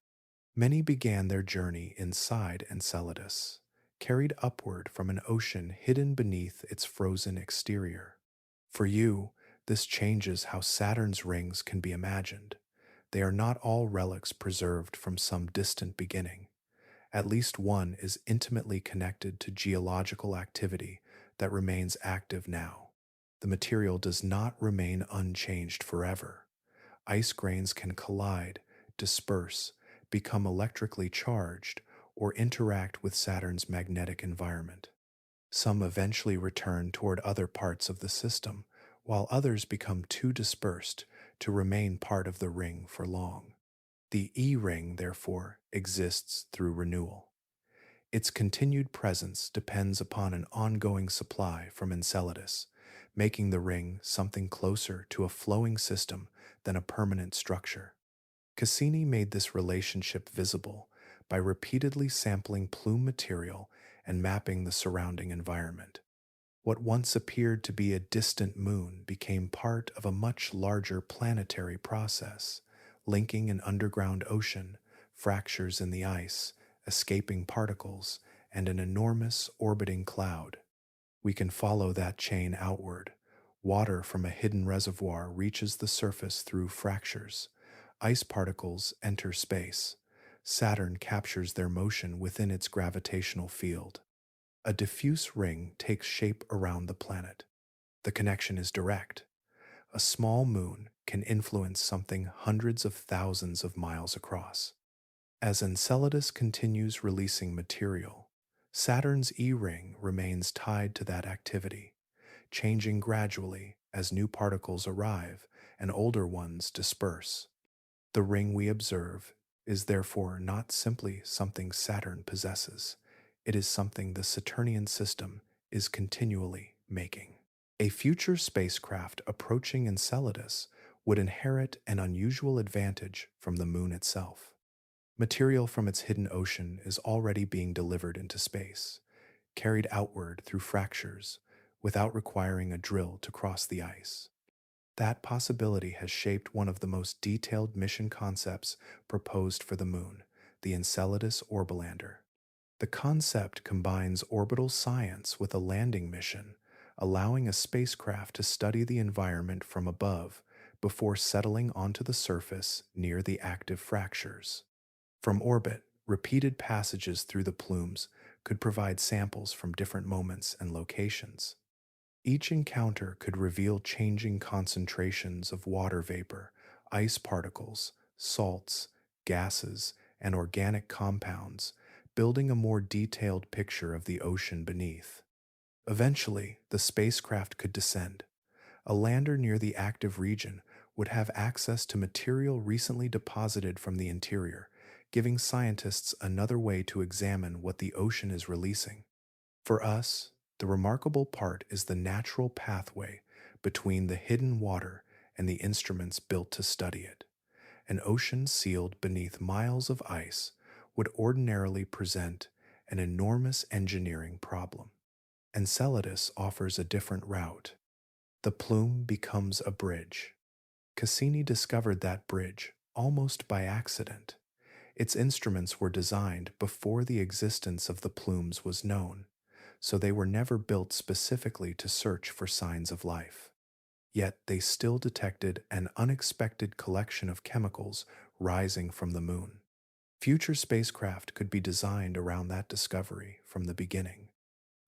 A: Many began their journey inside Enceladus, carried upward from an ocean hidden beneath its frozen exterior. For you, this changes how Saturn's rings can be imagined. They are not all relics preserved from some distant beginning. At least one is intimately connected to geological activity that remains active now. The material does not remain unchanged forever. Ice grains can collide, disperse, become electrically charged, or interact with Saturn's magnetic environment. Some eventually return toward other parts of the system, while others become too dispersed to remain part of the ring for long. The E-ring, therefore, exists through renewal. Its continued presence depends upon an ongoing supply from Enceladus, making the ring something closer to a flowing system than a permanent structure. Cassini made this relationship visible by repeatedly sampling plume material and mapping the surrounding environment. What once appeared to be a distant moon became part of a much larger planetary process, linking an underground ocean, fractures in the ice, escaping particles, and an enormous orbiting cloud. We can follow that chain outward. Water from a hidden reservoir reaches the surface through fractures. Ice particles enter space. Saturn captures their motion within its gravitational field. A diffuse ring takes shape around the planet. The connection is direct. A small moon can influence something hundreds of thousands of miles across. As Enceladus continues releasing material, Saturn's E-ring remains tied to that activity, changing gradually as new particles arrive and older ones disperse. The ring we observe is therefore not simply something Saturn possesses. It is something the Saturnian system is continually making. A future spacecraft approaching Enceladus would inherit an unusual advantage from the moon itself. Material from its hidden ocean is already being delivered into space, carried outward through fractures without requiring a drill to cross the ice. That possibility has shaped one of the most detailed mission concepts proposed for the Moon, the Enceladus Orbolander. The concept combines orbital science with a landing mission, allowing a spacecraft to study the environment from above before settling onto the surface near the active fractures. From orbit, repeated passages through the plumes could provide samples from different moments and locations. Each encounter could reveal changing concentrations of water vapor, ice particles, salts, gases, and organic compounds, building a more detailed picture of the ocean beneath. Eventually, the spacecraft could descend. A lander near the active region would have access to material recently deposited from the interior, giving scientists another way to examine what the ocean is releasing. For us, the remarkable part is the natural pathway between the hidden water and the instruments built to study it. An ocean sealed beneath miles of ice would ordinarily present an enormous engineering problem. Enceladus offers a different route. The plume becomes a bridge. Cassini discovered that bridge almost by accident. Its instruments were designed before the existence of the plumes was known, so they were never built specifically to search for signs of life. Yet they still detected an unexpected collection of chemicals rising from the moon. Future spacecraft could be designed around that discovery from the beginning.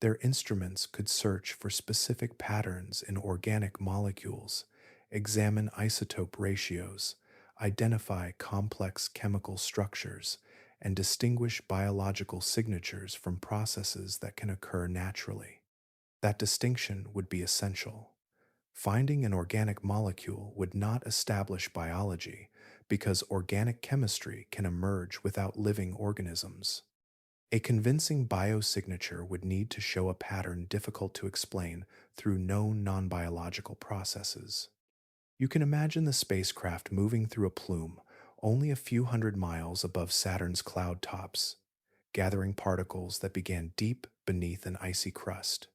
A: Their instruments could search for specific patterns in organic molecules, examine isotope ratios, identify complex chemical structures, and distinguish biological signatures from processes that can occur naturally. That distinction would be essential. Finding an organic molecule would not establish biology because organic chemistry can emerge without living organisms. A convincing biosignature would need to show a pattern difficult to explain through known non-biological processes. You can imagine the spacecraft moving through a plume only a few hundred miles above Saturn's cloud tops, gathering particles that began deep beneath an icy crust.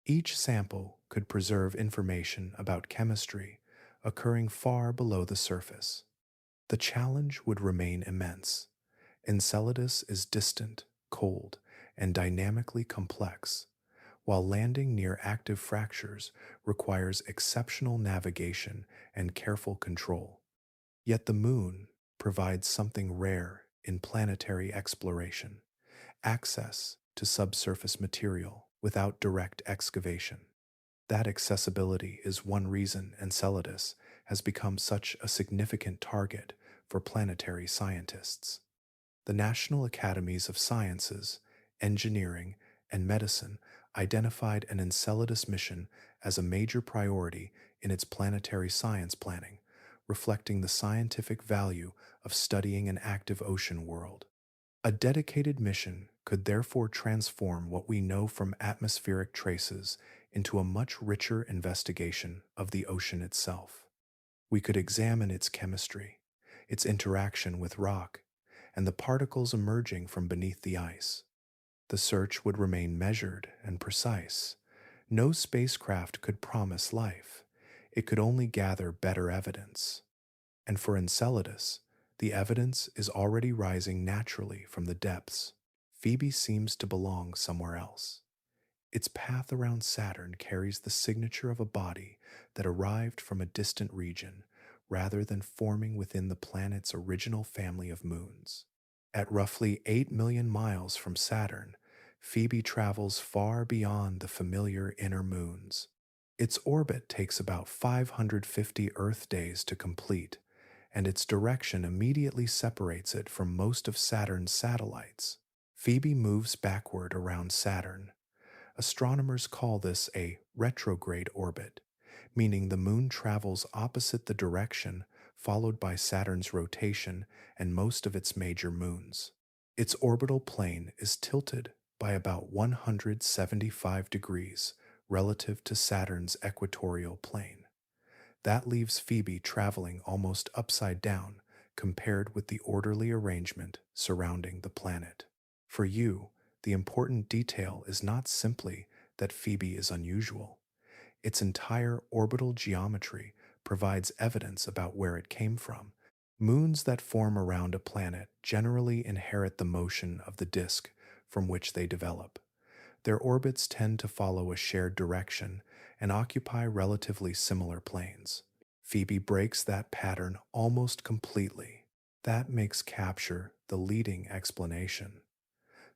A: Each sample could preserve information about chemistry occurring far below the surface. The challenge would remain immense. Enceladus is distant, cold, and dynamically complex, while landing near active fractures requires exceptional navigation and careful control. Yet the Moon provides something rare in planetary exploration: access to subsurface material without direct excavation. That accessibility is one reason Enceladus has become such a significant target for planetary scientists. The National Academies of Sciences, Engineering, and Medicine identified an Enceladus mission as a major priority in its planetary science planning, reflecting the scientific value of studying an active ocean world. A dedicated mission could therefore transform what we know from atmospheric traces into a much richer investigation of the ocean itself. We could examine its chemistry, its interaction with rock, and the particles emerging from beneath the ice. The search would remain measured and precise. No spacecraft could promise life. It could only gather better evidence. And for Enceladus, the evidence is already rising naturally from the depths. Phoebe seems to belong somewhere else. Its path around Saturn carries the signature of a body that arrived from a distant region rather than forming within the planet's original family of moons. At roughly 8 million miles from Saturn, Phoebe travels far beyond the familiar inner moons. Its orbit takes about 550 Earth days to complete, and its direction immediately separates it from most of Saturn's satellites. Phoebe moves backward around Saturn. Astronomers call this a retrograde orbit, meaning the moon travels opposite the direction followed by Saturn's rotation and most of its major moons. Its orbital plane is tilted by about 175 degrees relative to Saturn's equatorial plane. That leaves Phoebe traveling almost upside down compared with the orderly arrangement surrounding the planet. For you, The important detail is not simply that Phoebe is unusual. Its entire orbital geometry provides evidence about where it came from. Moons that form around a planet generally inherit the motion of the disk from which they develop. Their orbits tend to follow a shared direction and occupy relatively similar planes. Phoebe breaks that pattern almost completely. That makes capture the leading explanation.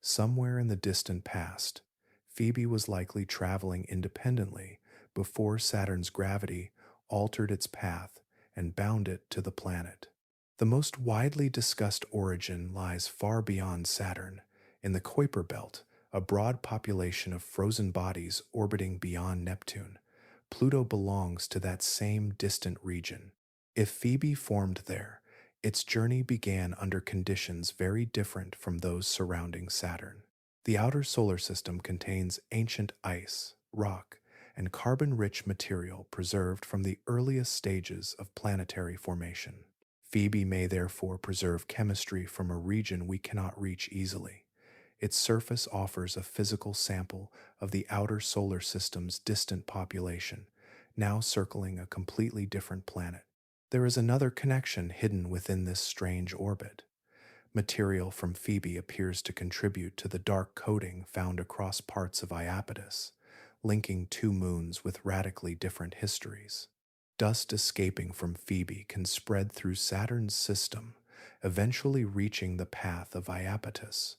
A: Somewhere in the distant past, Phoebe was likely traveling independently before Saturn's gravity altered its path and bound it to the planet. The most widely discussed origin lies far beyond Saturn, in the Kuiper belt, a broad population of frozen bodies orbiting beyond Neptune. Pluto belongs to that same distant region. If Phoebe formed there, its journey began under conditions very different from those surrounding Saturn. The outer solar system contains ancient ice, rock, and carbon-rich material preserved from the earliest stages of planetary formation. Phoebe may therefore preserve chemistry from a region we cannot reach easily. Its surface offers a physical sample of the outer solar system's distant population, now circling a completely different planet. There is another connection hidden within this strange orbit. Material from Phoebe appears to contribute to the dark coating found across parts of Iapetus, linking two moons with radically different histories. Dust escaping from Phoebe can spread through Saturn's system, eventually reaching the path of Iapetus.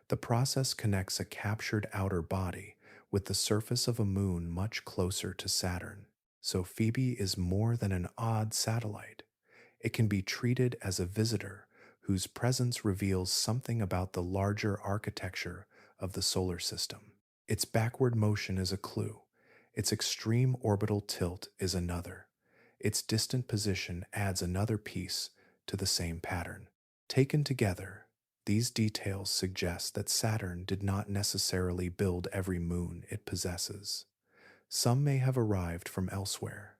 A: The process connects a captured outer body with the surface of a moon much closer to Saturn. So Phoebe is more than an odd satellite. It can be treated as a visitor whose presence reveals something about the larger architecture of the solar system. Its backward motion is a clue. Its extreme orbital tilt is another. Its distant position adds another piece to the same pattern. Taken together, these details suggest that Saturn did not necessarily build every moon it possesses. Some may have arrived from elsewhere,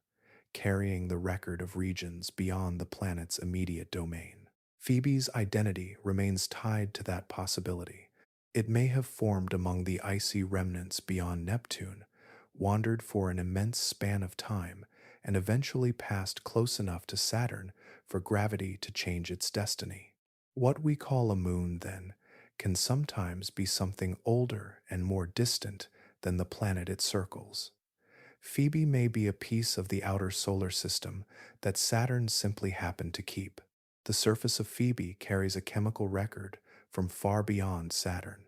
A: carrying the record of regions beyond the planet's immediate domain. Phoebe's identity remains tied to that possibility. It may have formed among the icy remnants beyond Neptune, wandered for an immense span of time, and eventually passed close enough to Saturn for gravity to change its destiny. What we call a moon, then, can sometimes be something older and more distant than the planet it circles. Phoebe may be a piece of the outer solar system that Saturn simply happened to keep. The surface of Phoebe carries a chemical record from far beyond Saturn.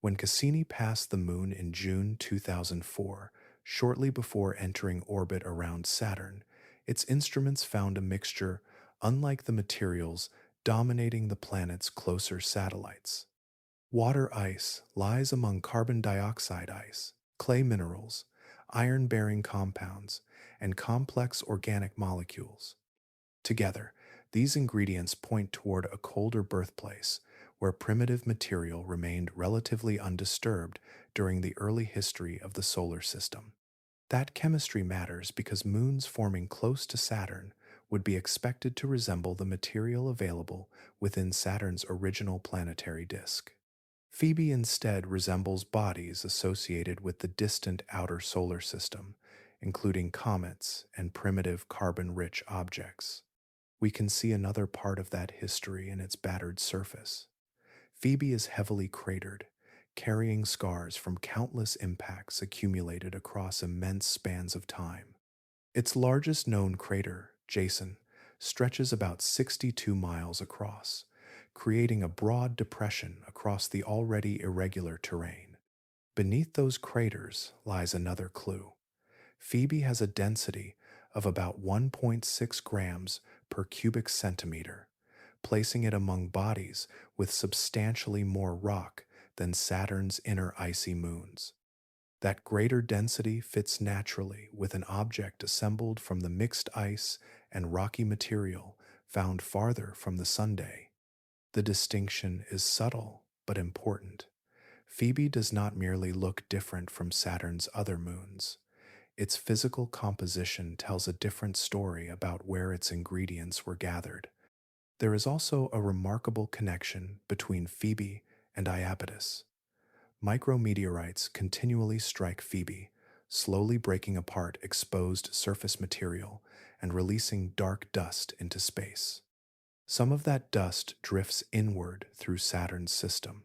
A: When Cassini passed the moon in June 2004, shortly before entering orbit around Saturn, its instruments found a mixture unlike the materials dominating the planet's closer satellites. Water ice lies among carbon dioxide ice, clay minerals, iron-bearing compounds, and complex organic molecules. Together, these ingredients point toward a colder birthplace where primitive material remained relatively undisturbed during the early history of the solar system. That chemistry matters because moons forming close to Saturn would be expected to resemble the material available within Saturn's original planetary disk. Phoebe instead resembles bodies associated with the distant outer solar system, including comets and primitive carbon-rich objects. We can see another part of that history in its battered surface. Phoebe is heavily cratered, carrying scars from countless impacts accumulated across immense spans of time. Its largest known crater, Jason, stretches about 62 miles across, creating a broad depression across the already irregular terrain. Beneath those craters lies another clue. Phoebe has a density of about 1.6 grams per cubic centimeter, placing it among bodies with substantially more rock than Saturn's inner icy moons. That greater density fits naturally with an object assembled from the mixed ice and rocky material found farther from the sunday. The distinction is subtle but important. Phoebe does not merely look different from Saturn's other moons. Its physical composition tells a different story about where its ingredients were gathered. There is also a remarkable connection between Phoebe and Iapetus. Micrometeorites continually strike Phoebe, slowly breaking apart exposed surface material and releasing dark dust into space. Some of that dust drifts inward through Saturn's system.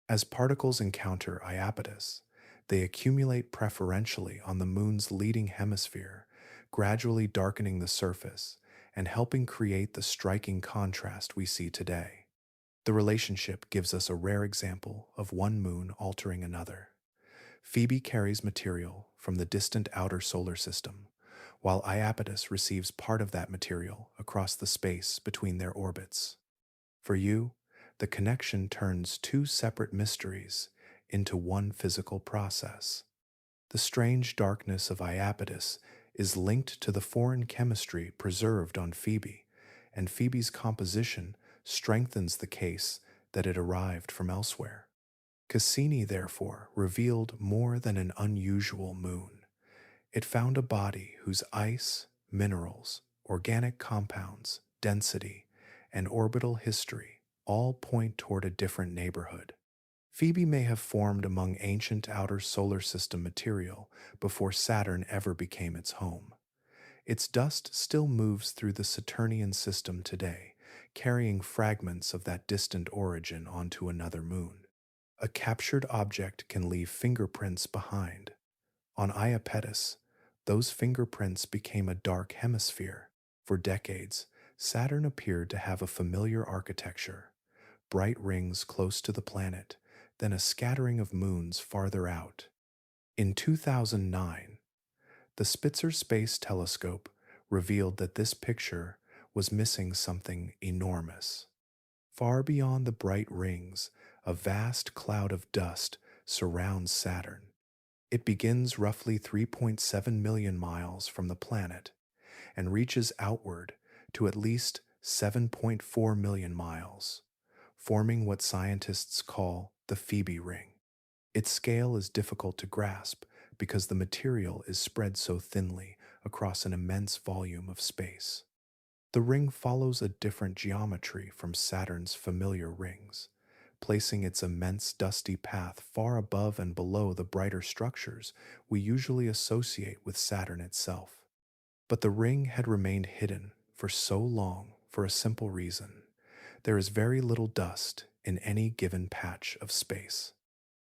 A: As particles encounter Iapetus, they accumulate preferentially on the Moon's leading hemisphere, gradually darkening the surface and helping create the striking contrast we see today. The relationship gives us a rare example of one moon altering another. Phoebe carries material from the distant outer solar system, while Iapetus receives part of that material across the space between their orbits. For you, the connection turns two separate mysteries into one physical process. The strange darkness of Iapetus is linked to the foreign chemistry preserved on Phoebe, and Phoebe's composition strengthens the case that it arrived from elsewhere. Cassini, therefore, revealed more than an unusual moon. It found a body whose ice, minerals, organic compounds, density, and orbital history all point toward a different neighborhood. Phoebe may have formed among ancient outer solar system material before Saturn ever became its home. Its dust still moves through the Saturnian system today, carrying fragments of that distant origin onto another moon. A captured object can leave fingerprints behind. On Iapetus, those fingerprints became a dark hemisphere. For decades, Saturn appeared to have a familiar architecture: bright rings close to the planet, then a scattering of moons farther out. In 2009, the Spitzer Space Telescope revealed that this picture was missing something enormous. Far beyond the bright rings, a vast cloud of dust surrounds Saturn. It begins roughly 3.7 million miles from the planet and reaches outward to at least 7.4 million miles, forming what scientists call the Phoebe ring. Its scale is difficult to grasp because the material is spread so thinly across an immense volume of space. The ring follows a different geometry from Saturn's familiar rings, placing its immense dusty path far above and below the brighter structures we usually associate with Saturn itself. But the ring had remained hidden for so long for a simple reason: there is very little dust in any given patch of space.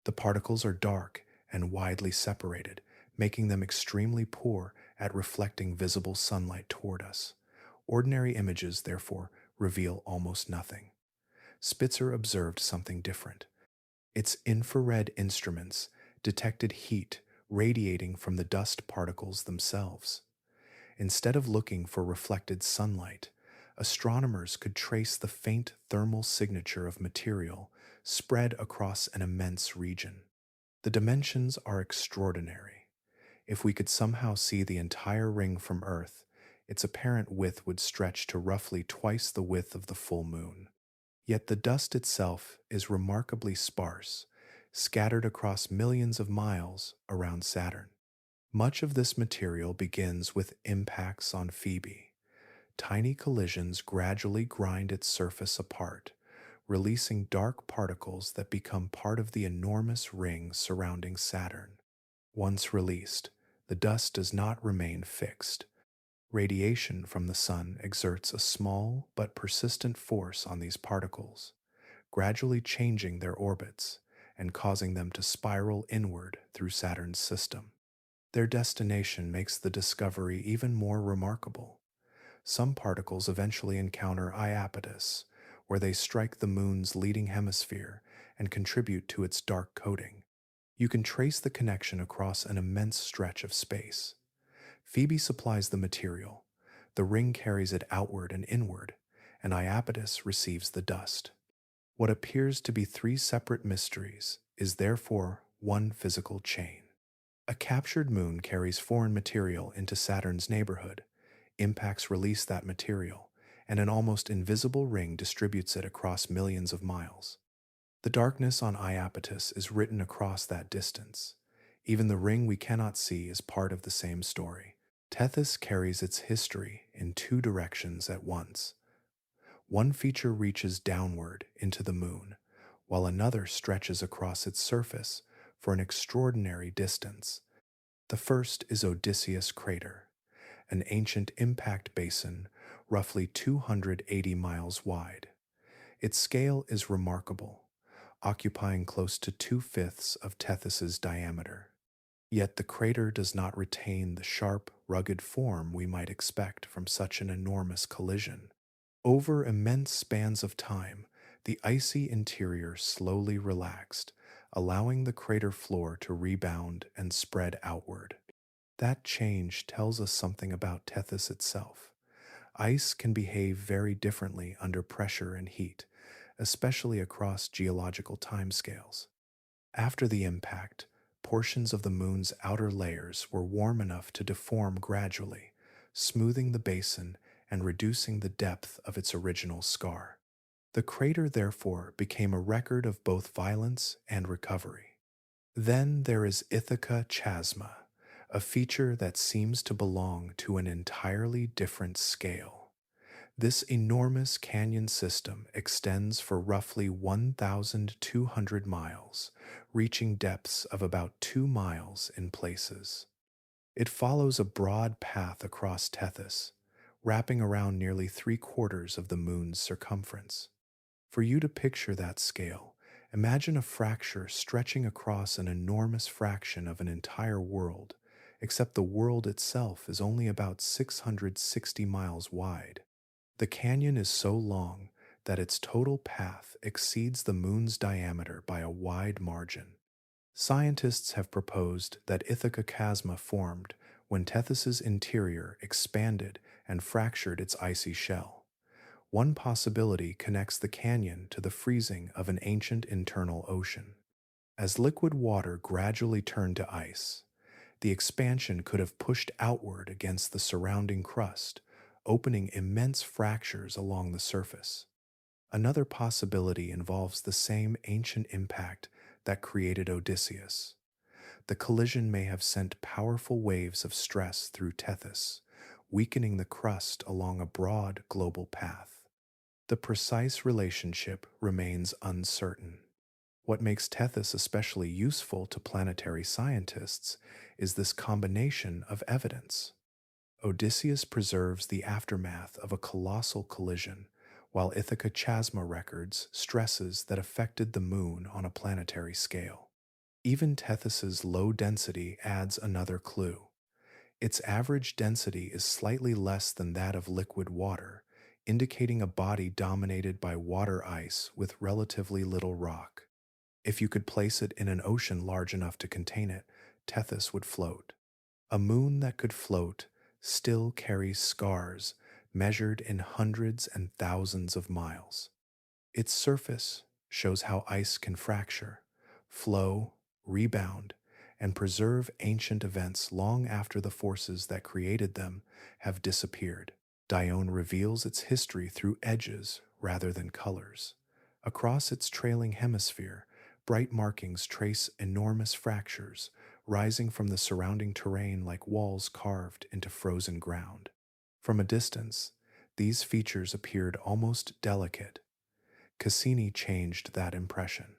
A: The particles are dark and widely separated, making them extremely poor at reflecting visible sunlight toward us. Ordinary images, therefore, reveal almost nothing. Spitzer observed something different. Its infrared instruments detected heat radiating from the dust particles themselves. Instead of looking for reflected sunlight, astronomers could trace the faint thermal signature of material spread across an immense region. The dimensions are extraordinary. If we could somehow see the entire ring from Earth, its apparent width would stretch to roughly twice the width of the full moon. Yet the dust itself is remarkably sparse, scattered across millions of miles around Saturn. Much of this material begins with impacts on Phoebe. Tiny collisions gradually grind its surface apart, releasing dark particles that become part of the enormous ring surrounding Saturn. Once released, the dust does not remain fixed. Radiation from the sun exerts a small but persistent force on these particles, gradually changing their orbits and causing them to spiral inward through Saturn's system. Their destination makes the discovery even more remarkable. Some particles eventually encounter Iapetus, where they strike the moon's leading hemisphere and contribute to its dark coating. You can trace the connection across an immense stretch of space. Phoebe supplies the material, the ring carries it outward and inward, and Iapetus receives the dust. What appears to be three separate mysteries is therefore one physical chain. A captured moon carries foreign material into Saturn's neighborhood. Impacts release that material, and an almost invisible ring distributes it across millions of miles. The darkness on Iapetus is written across that distance. Even the ring we cannot see is part of the same story. Tethys carries its history in two directions at once. One feature reaches downward into the moon, while another stretches across its surface for an extraordinary distance. The first is Odysseus Crater, an ancient impact basin roughly 280 miles wide. Its scale is remarkable, occupying close to two-fifths of Tethys's diameter. Yet the crater does not retain the sharp, rugged form we might expect from such an enormous collision. Over immense spans of time, the icy interior slowly relaxed, allowing the crater floor to rebound and spread outward. That change tells us something about Tethys itself. Ice can behave very differently under pressure and heat, especially across geological timescales. After the impact, portions of the moon's outer layers were warm enough to deform gradually, smoothing the basin and reducing the depth of its original scar. The crater, therefore, became a record of both violence and recovery. Then there is Ithaca Chasma, a feature that seems to belong to an entirely different scale. This enormous canyon system extends for roughly 1,200 miles, reaching depths of about 2 miles in places. It follows a broad path across Tethys, wrapping around nearly three-quarters of the moon's circumference. For you to picture that scale, imagine a fracture stretching across an enormous fraction of an entire world, except the world itself is only about 660 miles wide. The canyon is so long that its total path exceeds the moon's diameter by a wide margin. Scientists have proposed that Ithaca Chasma formed when Tethys's interior expanded and fractured its icy shell. One possibility connects the canyon to the freezing of an ancient internal ocean. As liquid water gradually turned to ice, the expansion could have pushed outward against the surrounding crust, opening immense fractures along the surface. Another possibility involves the same ancient impact that created Odysseus. The collision may have sent powerful waves of stress through Tethys, weakening the crust along a broad global path. The precise relationship remains uncertain. What makes Tethys especially useful to planetary scientists is this combination of evidence. Odysseus preserves the aftermath of a colossal collision, while Ithaca Chasma records stresses that affected the moon on a planetary scale. Even Tethys's low density adds another clue. Its average density is slightly less than that of liquid water, indicating a body dominated by water ice with relatively little rock. If you could place it in an ocean large enough to contain it, Tethys would float. A moon that could float still carries scars measured in hundreds and thousands of miles. Its surface shows how ice can fracture, flow, rebound, and preserve ancient events long after the forces that created them have disappeared. Dione reveals its history through edges rather than colors. Across its trailing hemisphere, bright markings trace enormous fractures, rising from the surrounding terrain like walls carved into frozen ground. From a distance, these features appeared almost delicate. Cassini changed that impression.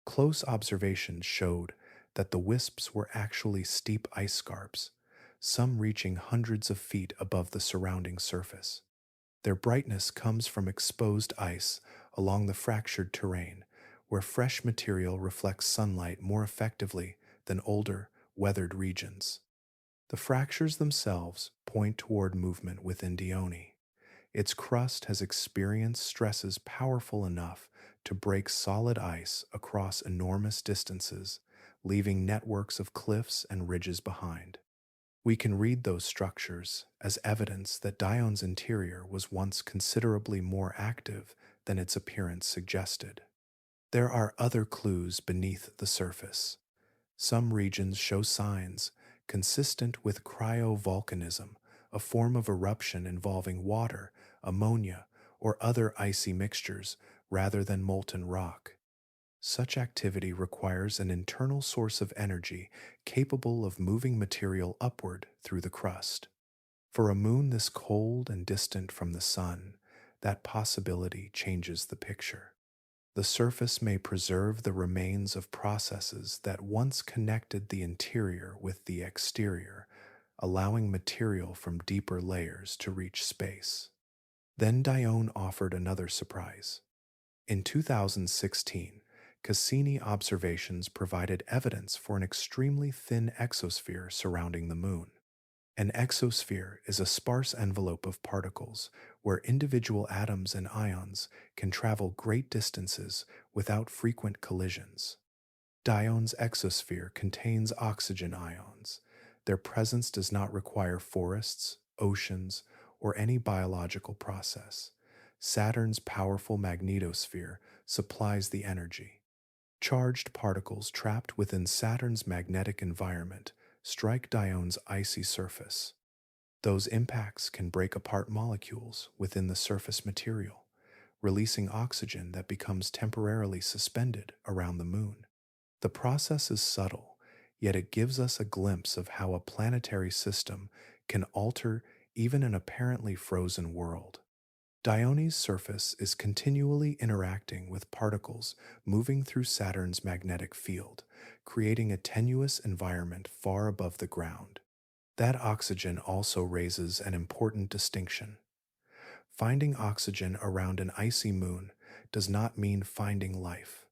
A: Close observations showed that the wisps were actually steep ice scarps, some reaching hundreds of feet above the surrounding surface. Their brightness comes from exposed ice along the fractured terrain, where fresh material reflects sunlight more effectively than older, weathered regions. The fractures themselves point toward movement within Dione. Its crust has experienced stresses powerful enough to break solid ice across enormous distances, leaving networks of cliffs and ridges behind. We can read those structures as evidence that Dione's interior was once considerably more active than its appearance suggested. There are other clues beneath the surface. Some regions show signs consistent with cryovolcanism, a form of eruption involving water, ammonia, or other icy mixtures rather than molten rock. Such activity requires an internal source of energy capable of moving material upward through the crust. For a moon this cold and distant from the sun, that possibility changes the picture. The surface may preserve the remains of processes that once connected the interior with the exterior, allowing material from deeper layers to reach space. Then Dione offered another surprise. In 2016, Cassini observations provided evidence for an extremely thin exosphere surrounding the Moon. An exosphere is a sparse envelope of particles where individual atoms and ions can travel great distances without frequent collisions. Dione's exosphere contains oxygen ions. Their presence does not require forests, oceans, or any biological process. Saturn's powerful magnetosphere supplies the energy. Charged particles trapped within Saturn's magnetic environment strike Dione's icy surface. Those impacts can break apart molecules within the surface material, releasing oxygen that becomes temporarily suspended around the Moon. The process is subtle, yet it gives us a glimpse of how a planetary system can alter even an apparently frozen world. Dione's surface is continually interacting with particles moving through Saturn's magnetic field, creating a tenuous environment far above the ground. That oxygen also raises an important distinction. Finding oxygen around an icy moon does not mean finding life.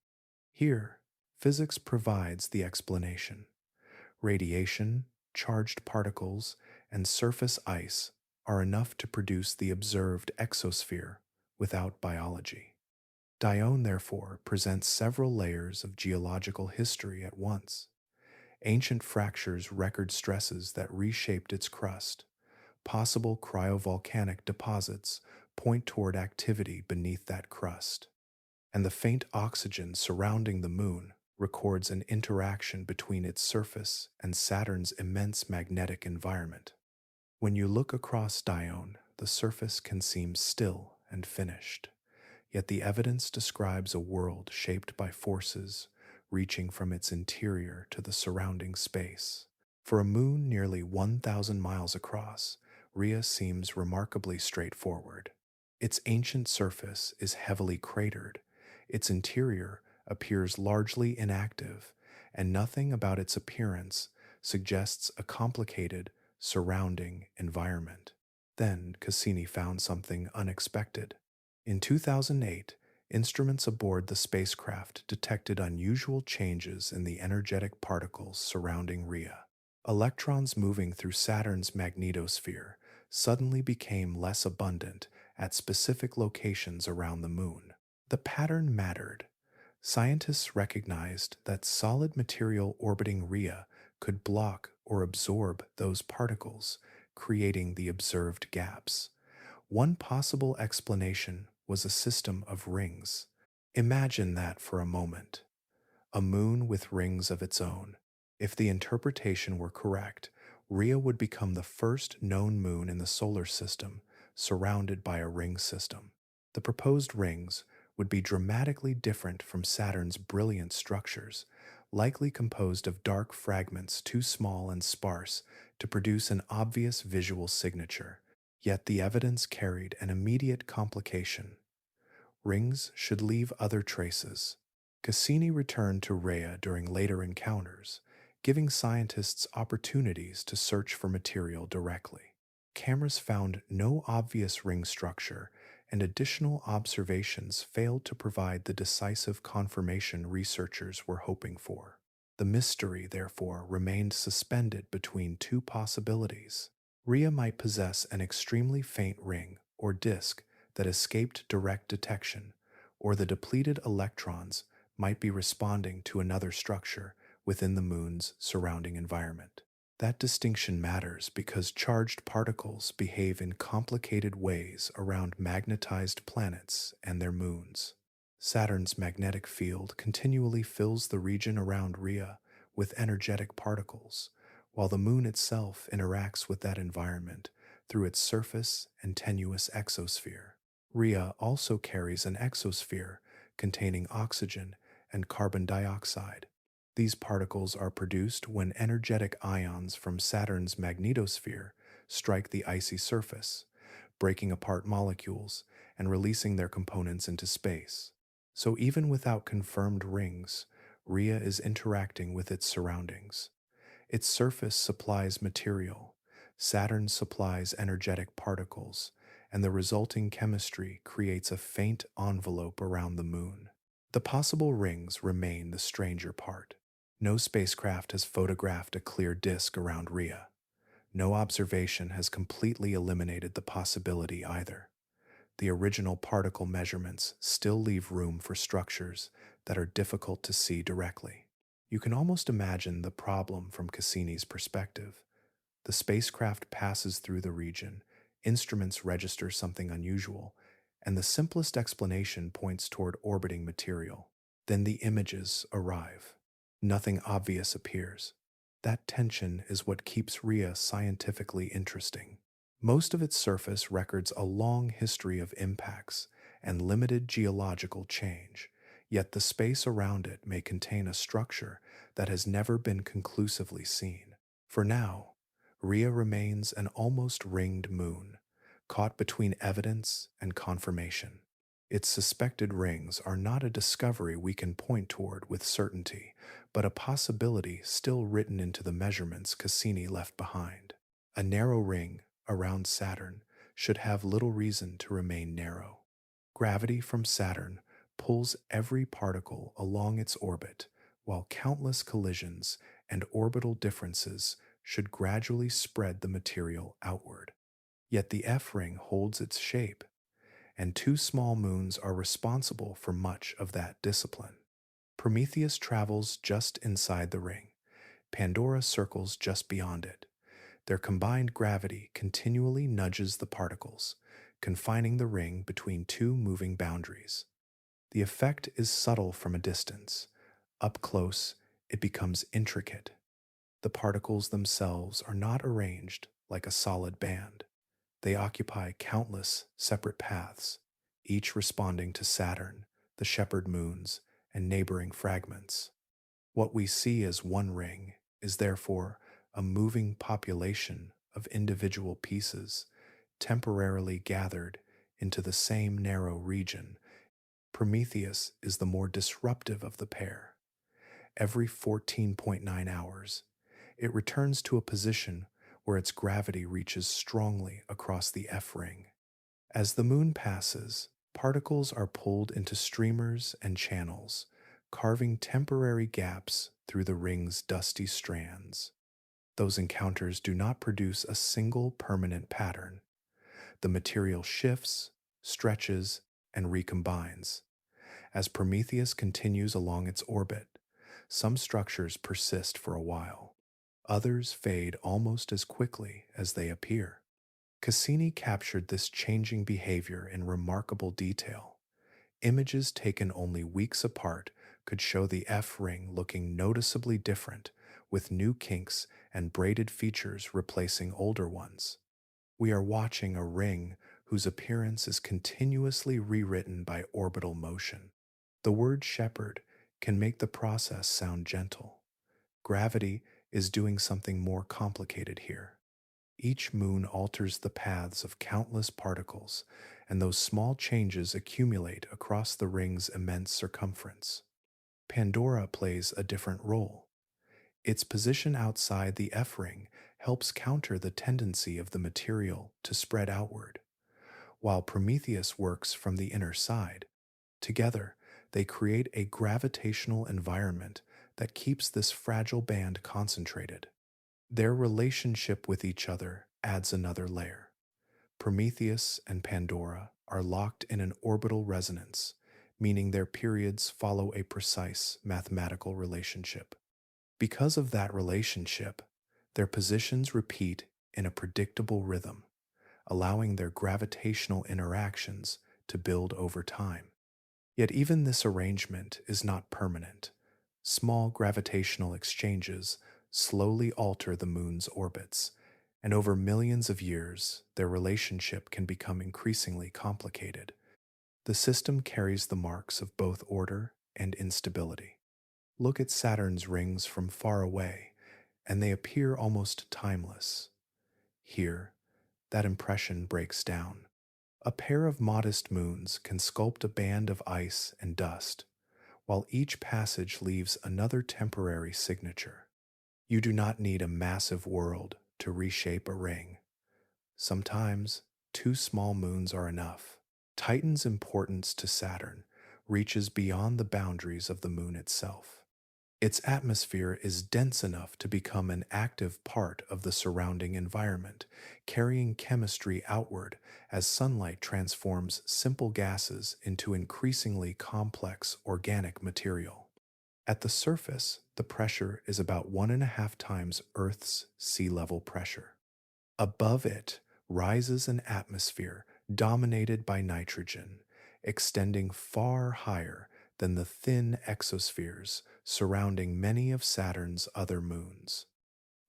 A: Here, physics provides the explanation. Radiation, charged particles, and surface ice are enough to produce the observed exosphere without biology. Dione, therefore, presents several layers of geological history at once. Ancient fractures record stresses that reshaped its crust. Possible cryovolcanic deposits point toward activity beneath that crust. And the faint oxygen surrounding the moon records an interaction between its surface and Saturn's immense magnetic environment. When you look across Dione, the surface can seem still and finished, yet the evidence describes a world shaped by forces reaching from its interior to the surrounding space. For a moon nearly 1,000 miles across, Rhea seems remarkably straightforward. Its ancient surface is heavily cratered, its interior appears largely inactive, and nothing about its appearance suggests a complicated surrounding environment. Then Cassini found something unexpected. In 2008, instruments aboard the spacecraft detected unusual changes in the energetic particles surrounding Rhea. Electrons moving through Saturn's magnetosphere suddenly became less abundant at specific locations around the moon. The pattern mattered. Scientists recognized that solid material orbiting Rhea could block or absorb those particles, creating the observed gaps. One possible explanation was a system of rings. Imagine that for a moment. A moon with rings of its own. If the interpretation were correct, Rhea would become the first known moon in the solar system surrounded by a ring system. The proposed rings would be dramatically different from Saturn's brilliant structures, likely composed of dark fragments too small and sparse to produce an obvious visual signature. Yet the evidence carried an immediate complication. Rings should leave other traces. Cassini returned to Rhea during later encounters, giving scientists opportunities to search for material directly. Cameras found no obvious ring structure, and additional observations failed to provide the decisive confirmation researchers were hoping for. The mystery, therefore, remained suspended between two possibilities. Rhea might possess an extremely faint ring or disk that escaped direct detection, or the depleted electrons might be responding to another structure within the moon's surrounding environment. That distinction matters because charged particles behave in complicated ways around magnetized planets and their moons. Saturn's magnetic field continually fills the region around Rhea with energetic particles, while the moon itself interacts with that environment through its surface and tenuous exosphere. Rhea also carries an exosphere containing oxygen and carbon dioxide. These particles are produced when energetic ions from Saturn's magnetosphere strike the icy surface, breaking apart molecules and releasing their components into space. So even without confirmed rings, Rhea is interacting with its surroundings. Its surface supplies material, Saturn supplies energetic particles, and the resulting chemistry creates a faint envelope around the moon. The possible rings remain the stranger part. No spacecraft has photographed a clear disk around Rhea. No observation has completely eliminated the possibility either. The original particle measurements still leave room for structures that are difficult to see directly. You can almost imagine the problem from Cassini's perspective. The spacecraft passes through the region, instruments register something unusual, and the simplest explanation points toward orbiting material. Then the images arrive. Nothing obvious appears. That tension is what keeps Rhea scientifically interesting. Most of its surface records a long history of impacts and limited geological change, yet the space around it may contain a structure that has never been conclusively seen. For now, Rhea remains an almost ringed moon, caught between evidence and confirmation. Its suspected rings are not a discovery we can point toward with certainty, but a possibility still written into the measurements Cassini left behind. A narrow ring around Saturn should have little reason to remain narrow. Gravity from Saturn pulls every particle along its orbit, while countless collisions and orbital differences should gradually spread the material outward. Yet the F ring holds its shape, and two small moons are responsible for much of that discipline. Prometheus travels just inside the ring. Pandora circles just beyond it. Their combined gravity continually nudges the particles, confining the ring between two moving boundaries. The effect is subtle from a distance. Up close, it becomes intricate. The particles themselves are not arranged like a solid band. They occupy countless separate paths, each responding to Saturn, the shepherd moons, and neighboring fragments. What we see as one ring is therefore a moving population of individual pieces temporarily gathered into the same narrow region. Prometheus is the more disruptive of the pair. Every 14.9 hours, it returns to a position where its gravity reaches strongly across the F ring. As the moon passes, particles are pulled into streamers and channels, carving temporary gaps through the ring's dusty strands. Those encounters do not produce a single permanent pattern. The material shifts, stretches, and recombines. As Prometheus continues along its orbit, some structures persist for a while. Others fade almost as quickly as they appear. Cassini captured this changing behavior in remarkable detail. Images taken only weeks apart could show the F ring looking noticeably different, with new kinks and braided features replacing older ones. We are watching a ring whose appearance is continuously rewritten by orbital motion. The word shepherd can make the process sound gentle. Gravity is doing something more complicated here. Each moon alters the paths of countless particles, and those small changes accumulate across the ring's immense circumference. Pandora plays a different role. Its position outside the F ring helps counter the tendency of the material to spread outward, while Prometheus works from the inner side. Together, they create a gravitational environment that keeps this fragile band concentrated. Their relationship with each other adds another layer. Prometheus and Pandora are locked in an orbital resonance, meaning their periods follow a precise mathematical relationship. Because of that relationship, their positions repeat in a predictable rhythm, allowing their gravitational interactions to build over time. Yet even this arrangement is not permanent. Small gravitational exchanges slowly alter the moon's orbits, and over millions of years, their relationship can become increasingly complicated. The system carries the marks of both order and instability. Look at Saturn's rings from far away, and they appear almost timeless. Here, that impression breaks down. A pair of modest moons can sculpt a band of ice and dust, while each passage leaves another temporary signature. You do not need a massive world to reshape a ring. Sometimes, two small moons are enough. Titan's importance to Saturn reaches beyond the boundaries of the moon itself. Its atmosphere is dense enough to become an active part of the surrounding environment, carrying chemistry outward as sunlight transforms simple gases into increasingly complex organic material. At the surface, the pressure is about 1.5 times Earth's sea level pressure. Above it rises an atmosphere dominated by nitrogen, extending far higher than the thin exospheres surrounding many of Saturn's other moons.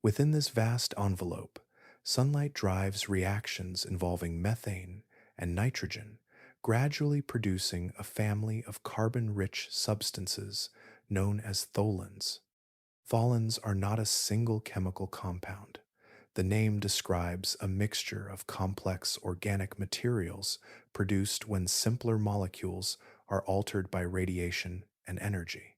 A: Within this vast envelope, sunlight drives reactions involving methane and nitrogen, gradually producing a family of carbon rich substances known as tholins. Tholins are not a single chemical compound. The name describes a mixture of complex organic materials produced when simpler molecules are altered by radiation and energy.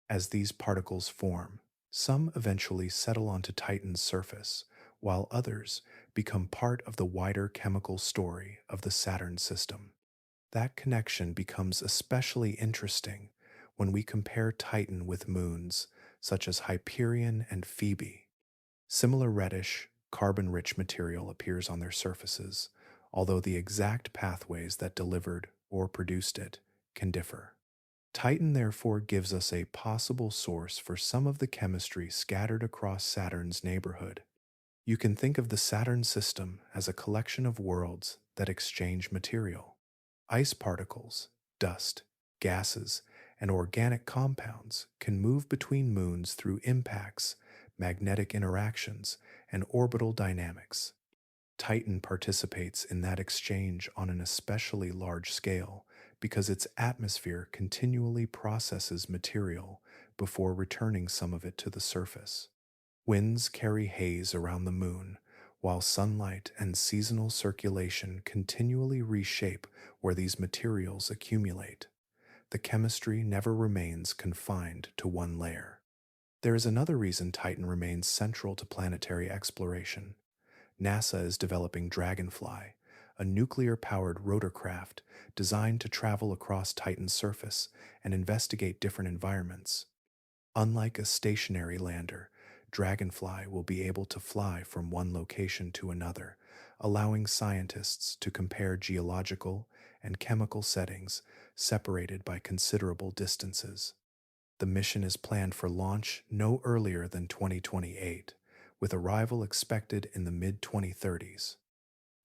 A: As these particles form, some eventually settle onto Titan's surface, while others become part of the wider chemical story of the Saturn system. That connection becomes especially interesting when we compare Titan with moons such as Hyperion and Phoebe. Similar reddish, carbon rich material appears on their surfaces, although the exact pathways that delivered or produced it can differ. Titan therefore gives us a possible source for some of the chemistry scattered across Saturn's neighborhood. You can think of the Saturn system as a collection of worlds that exchange material. Ice particles, dust, gases, and organic compounds can move between moons through impacts, magnetic interactions, and orbital dynamics. Titan participates in that exchange on an especially large scale because its atmosphere continually processes material before returning some of it to the surface. Winds carry haze around the moon, while sunlight and seasonal circulation continually reshape where these materials accumulate. The chemistry never remains confined to one layer. There is another reason Titan remains central to planetary exploration. NASA is developing Dragonfly, a nuclear-powered rotorcraft designed to travel across Titan's surface and investigate different environments. Unlike a stationary lander, Dragonfly will be able to fly from one location to another, allowing scientists to compare geological and chemical settings separated by considerable distances. The mission is planned for launch no earlier than 2028, with arrival expected in the mid-2030s.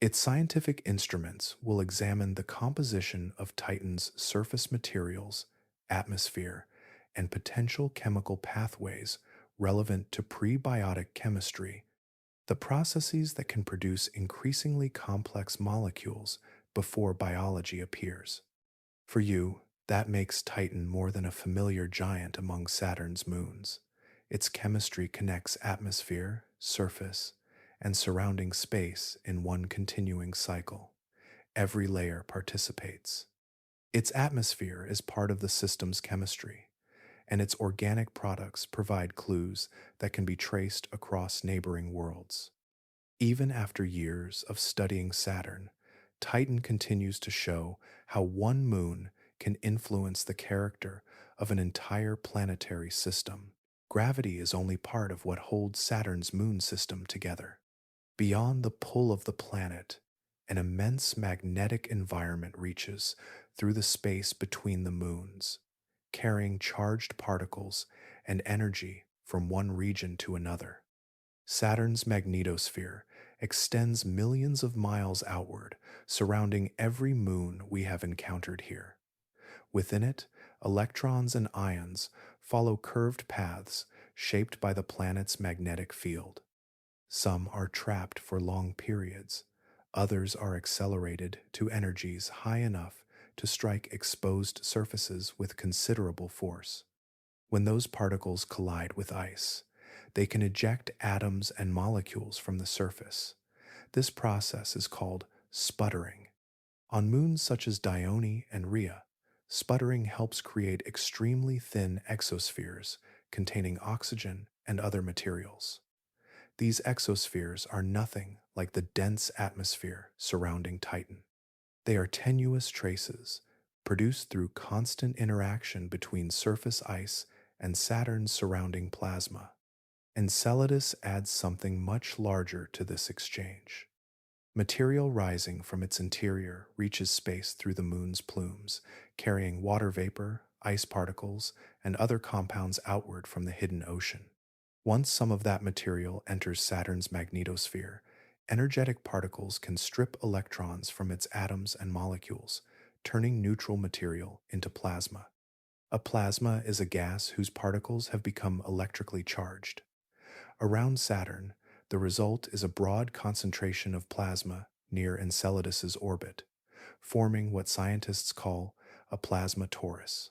A: Its scientific instruments will examine the composition of Titan's surface materials, atmosphere, and potential chemical pathways relevant to prebiotic chemistry, the processes that can produce increasingly complex molecules before biology appears. For you, that makes Titan more than a familiar giant among Saturn's moons. Its chemistry connects atmosphere, surface, and surrounding space in one continuing cycle. Every layer participates. Its atmosphere is part of the system's chemistry, and its organic products provide clues that can be traced across neighboring worlds. Even after years of studying Saturn, Titan continues to show how one moon can influence the character of an entire planetary system. Gravity is only part of what holds Saturn's moon system together. Beyond the pull of the planet, an immense magnetic environment reaches through the space between the moons, carrying charged particles and energy from one region to another. Saturn's magnetosphere extends millions of miles outward, surrounding every moon we have encountered here. Within it, electrons and ions follow curved paths shaped by the planet's magnetic field. Some are trapped for long periods, others are accelerated to energies high enough to strike exposed surfaces with considerable force. When those particles collide with ice, they can eject atoms and molecules from the surface. This process is called sputtering. On moons such as Dione and Rhea, sputtering helps create extremely thin exospheres containing oxygen and other materials. These exospheres are nothing like the dense atmosphere surrounding Titan. They are tenuous traces produced through constant interaction between surface ice and Saturn's surrounding plasma. Enceladus adds something much larger to this exchange. Material rising from its interior reaches space through the moon's plumes, carrying water vapor, ice particles, and other compounds outward from the hidden ocean. Once some of that material enters Saturn's magnetosphere, energetic particles can strip electrons from its atoms and molecules, turning neutral material into plasma. A plasma is a gas whose particles have become electrically charged. Around Saturn, the result is a broad concentration of plasma near Enceladus's orbit, forming what scientists call a plasma torus.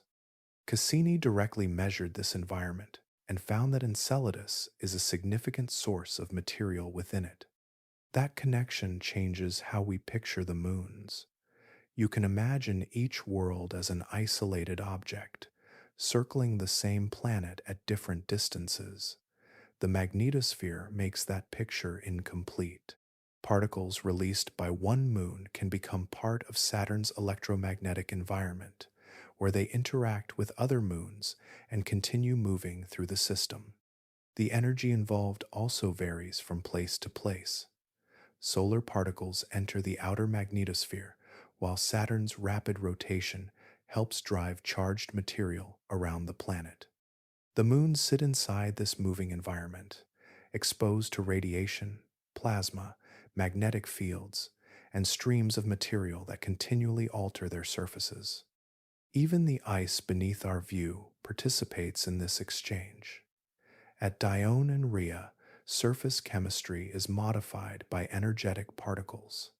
A: Cassini directly measured this environment and found that Enceladus is a significant source of material within it. That connection changes how we picture the moons. You can imagine each world as an isolated object, circling the same planet at different distances. The magnetosphere makes that picture incomplete. Particles released by one moon can become part of Saturn's electromagnetic environment, where they interact with other moons and continue moving through the system. The energy involved also varies from place to place. Solar particles enter the outer magnetosphere, while Saturn's rapid rotation helps drive charged material around the planet. The moons sit inside this moving environment, exposed to radiation, plasma, magnetic fields, and streams of material that continually alter their surfaces. Even the ice beneath our view participates in this exchange. At Dione and Rhea, surface chemistry is modified by energetic particles.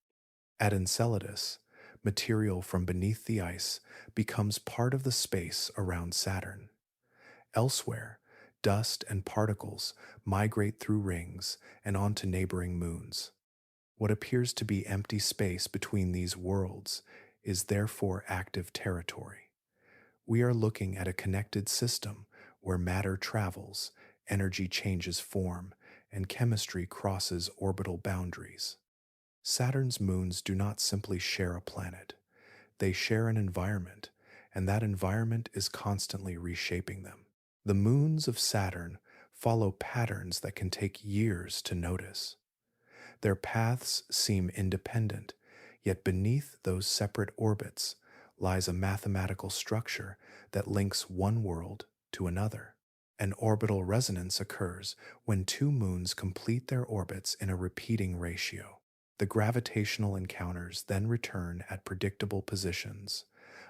A: At Enceladus, material from beneath the ice becomes part of the space around Saturn. Elsewhere, dust and particles migrate through rings and onto neighboring moons. What appears to be empty space between these worlds is therefore active territory. We are looking at a connected system where matter travels, energy changes form, and chemistry crosses orbital boundaries. Saturn's moons do not simply share a planet, they share an environment, and that environment is constantly reshaping them. The moons of Saturn follow patterns that can take years to notice. Their paths seem independent, yet beneath those separate orbits lies a mathematical structure that links one world to another. An orbital resonance occurs when two moons complete their orbits in a repeating ratio. The gravitational encounters then return at predictable positions,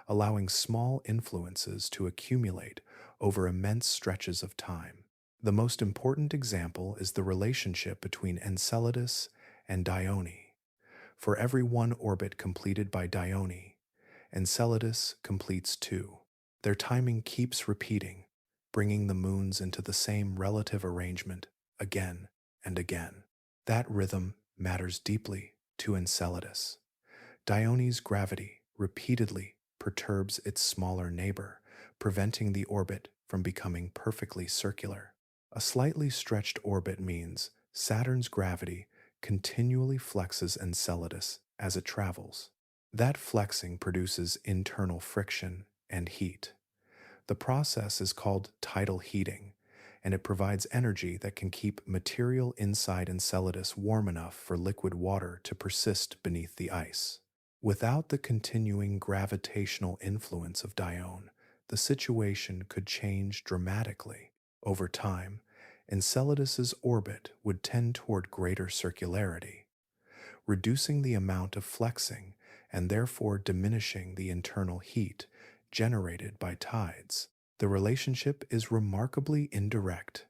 A: allowing small influences to accumulate over immense stretches of time. The most important example is the relationship between Enceladus and Dione. For every one orbit completed by Dione, Enceladus completes two. Their timing keeps repeating, bringing the moons into the same relative arrangement again and again. That rhythm matters deeply to Enceladus. Dione's gravity repeatedly perturbs its smaller neighbor, preventing the orbit from becoming perfectly circular. A slightly stretched orbit means Saturn's gravity continually flexes Enceladus as it travels. That flexing produces internal friction and heat. The process is called tidal heating, and it provides energy that can keep material inside Enceladus warm enough for liquid water to persist beneath the ice. Without the continuing gravitational influence of Dione, the situation could change dramatically. Over time, Enceladus's orbit would tend toward greater circularity, reducing the amount of flexing and therefore diminishing the internal heat generated by tides. The relationship is remarkably indirect.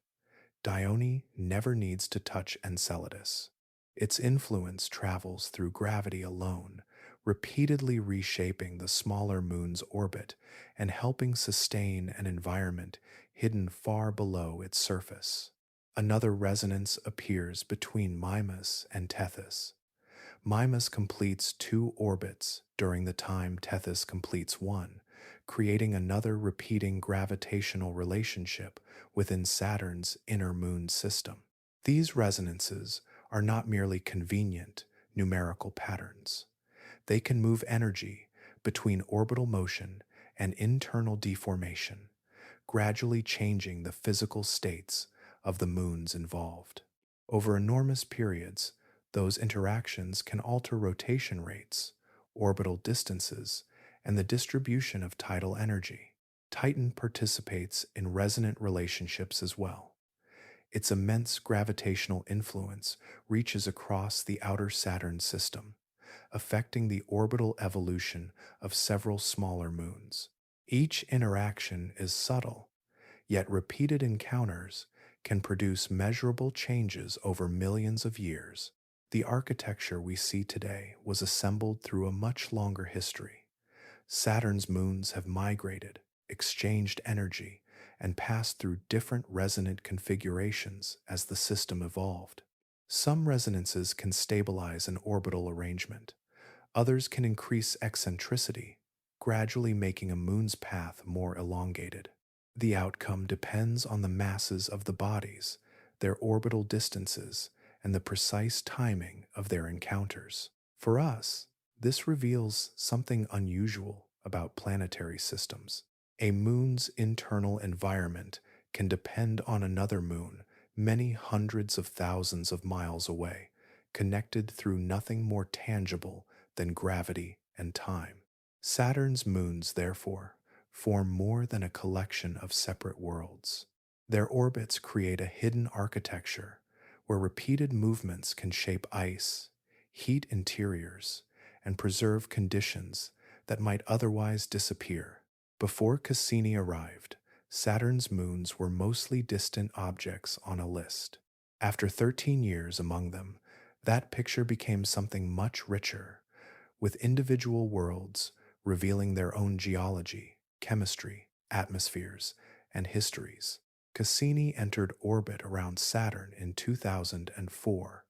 A: Dione never needs to touch Enceladus. Its influence travels through gravity alone, repeatedly reshaping the smaller moon's orbit and helping sustain an environment hidden far below its surface. Another resonance appears between Mimas and Tethys. Mimas completes 2 orbits during the time Tethys completes one, creating another repeating gravitational relationship within Saturn's inner moon system. These resonances are not merely convenient numerical patterns. They can move energy between orbital motion and internal deformation, gradually changing the physical states of the moons involved. Over enormous periods, those interactions can alter rotation rates, orbital distances, and the distribution of tidal energy. Titan participates in resonant relationships as well. Its immense gravitational influence reaches across the outer Saturn system, affecting the orbital evolution of several smaller moons. Each interaction is subtle, yet repeated encounters can produce measurable changes over millions of years. The architecture we see today was assembled through a much longer history. Saturn's moons have migrated, exchanged energy, and passed through different resonant configurations as the system evolved. Some resonances can stabilize an orbital arrangement. Others can increase eccentricity, gradually making a moon's path more elongated. The outcome depends on the masses of the bodies, their orbital distances, and the precise timing of their encounters. For us, this reveals something unusual about planetary systems. A moon's internal environment can depend on another moon many hundreds of thousands of miles away, connected through nothing more tangible than gravity and time. Saturn's moons, therefore, form more than a collection of separate worlds. Their orbits create a hidden architecture where repeated movements can shape ice, heat interiors, and preserve conditions that might otherwise disappear. Before Cassini arrived, Saturn's moons were mostly distant objects on a list. After 13 years among them, that picture became something much richer, with individual worlds revealing their own geology, chemistry, atmospheres, and histories. Cassini entered orbit around Saturn in 2004.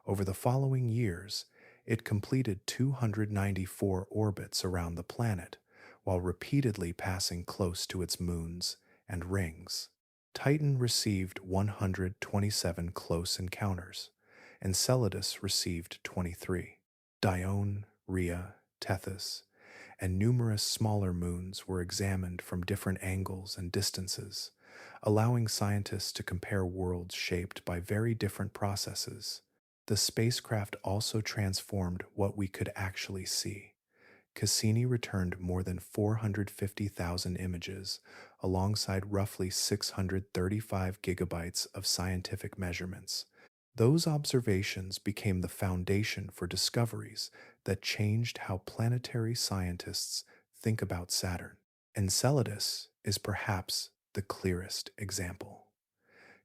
A: Over the following years, it completed 294 orbits around the planet, while repeatedly passing close to its moons and rings. Titan received 127 close encounters. Enceladus received 23. Dione, Rhea, Tethys, and numerous smaller moons were examined from different angles and distances, allowing scientists to compare worlds shaped by very different processes. The spacecraft also transformed what we could actually see. Cassini returned more than 450,000 images, alongside roughly 635 gigabytes of scientific measurements. Those observations became the foundation for discoveries that changed how planetary scientists think about Saturn. Enceladus is perhaps the clearest example.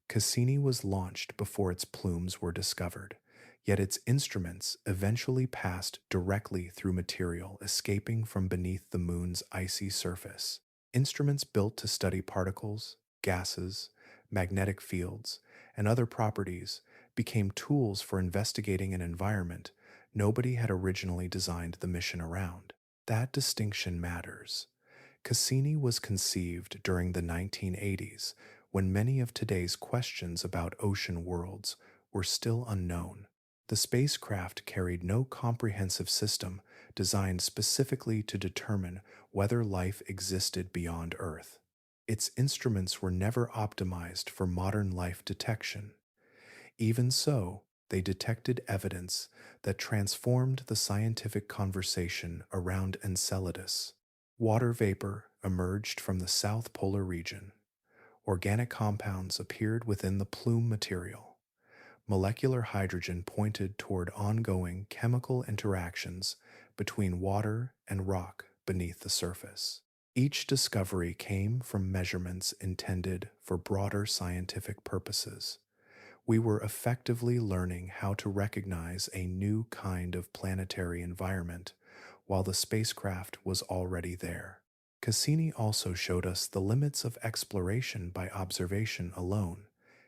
A: Cassini was launched before its plumes were discovered, yet its instruments eventually passed directly through material escaping from beneath the moon's icy surface. Instruments built to study particles, gases, magnetic fields, and other properties became tools for investigating an environment nobody had originally designed the mission around. That distinction matters. Cassini was conceived during the 1980s, when many of today's questions about ocean worlds were still unknown. The spacecraft carried no comprehensive system designed specifically to determine whether life existed beyond Earth. Its instruments were never optimized for modern life detection. Even so, they detected evidence that transformed the scientific conversation around Enceladus. Water vapor emerged from the south polar region. Organic compounds appeared within the plume material. Molecular hydrogen pointed toward ongoing chemical interactions between water and rock beneath the surface. Each discovery came from measurements intended for broader scientific purposes. We were effectively learning how to recognize a new kind of planetary environment while the spacecraft was already there. Cassini also showed us the limits of exploration by observation alone.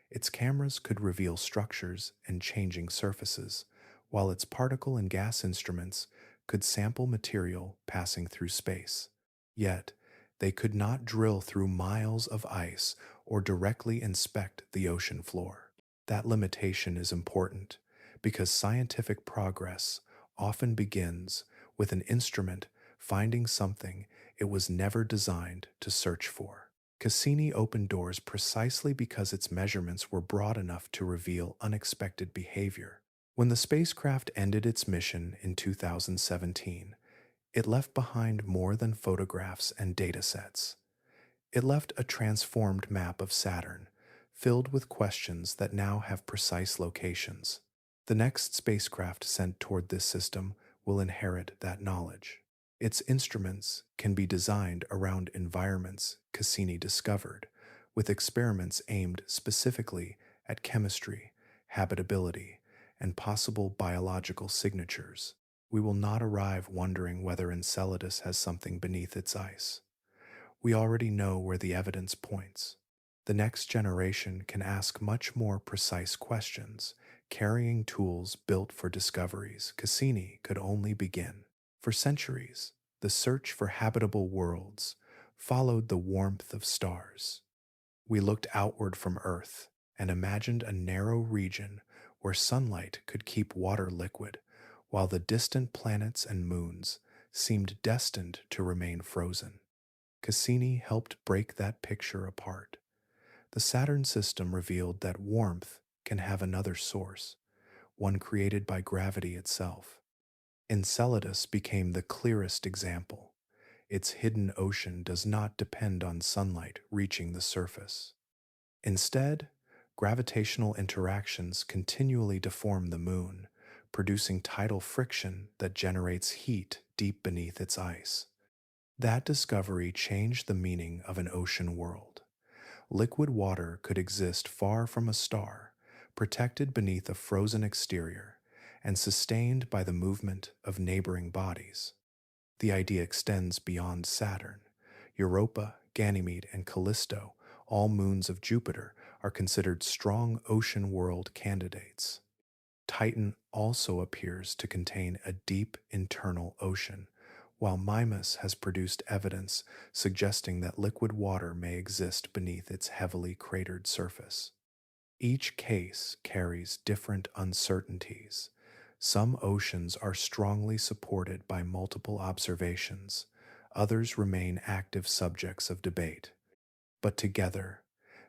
A: Its cameras could reveal structures and changing surfaces, while its particle and gas instruments could sample material passing through space. Yet, they could not drill through miles of ice or directly inspect the ocean floor. That limitation is important because scientific progress often begins with an instrument finding something it was never designed to search for. Cassini opened doors precisely because its measurements were broad enough to reveal unexpected behavior. When the spacecraft ended its mission in 2017, it left behind more than photographs and datasets. It left a transformed map of Saturn, filled with questions that now have precise locations. The next spacecraft sent toward this system will inherit that knowledge. Its instruments can be designed around environments Cassini discovered, with experiments aimed specifically at chemistry, habitability, and possible biological signatures. We will not arrive wondering whether Enceladus has something beneath its ice. We already know where the evidence points. The next generation can ask much more precise questions, carrying tools built for discoveries Cassini could only begin. For centuries, the search for habitable worlds followed the warmth of stars. We looked outward from Earth and imagined a narrow region where sunlight could keep water liquid, while the distant planets and moons seemed destined to remain frozen. Cassini helped break that picture apart. The Saturn system revealed that warmth can have another source, one created by gravity itself. Enceladus became the clearest example. Its hidden ocean does not depend on sunlight reaching the surface. Instead, gravitational interactions continually deform the moon, producing tidal friction that generates heat deep beneath its ice. That discovery changed the meaning of an ocean world. Liquid water could exist far from a star, protected beneath a frozen exterior, and sustained by the movement of neighboring bodies. The idea extends beyond Saturn. Europa, Ganymede, and Callisto, all moons of Jupiter, are considered strong ocean world candidates. Titan also appears to contain a deep internal ocean, while Mimas has produced evidence suggesting that liquid water may exist beneath its heavily cratered surface. Each case carries different uncertainties. Some oceans are strongly supported by multiple observations, others remain active subjects of debate. But together,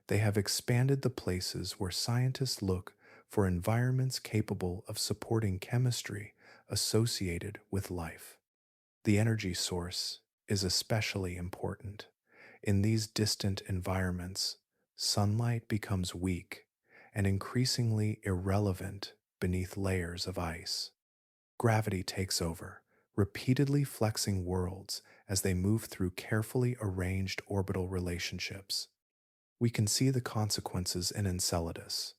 A: they have expanded the places where scientists look for environments capable of supporting chemistry associated with life. The energy source is especially important. In these distant environments, sunlight becomes weak and increasingly irrelevant beneath layers of ice. Gravity takes over, repeatedly flexing worlds as they move through carefully arranged orbital relationships. We can see the consequences in Enceladus.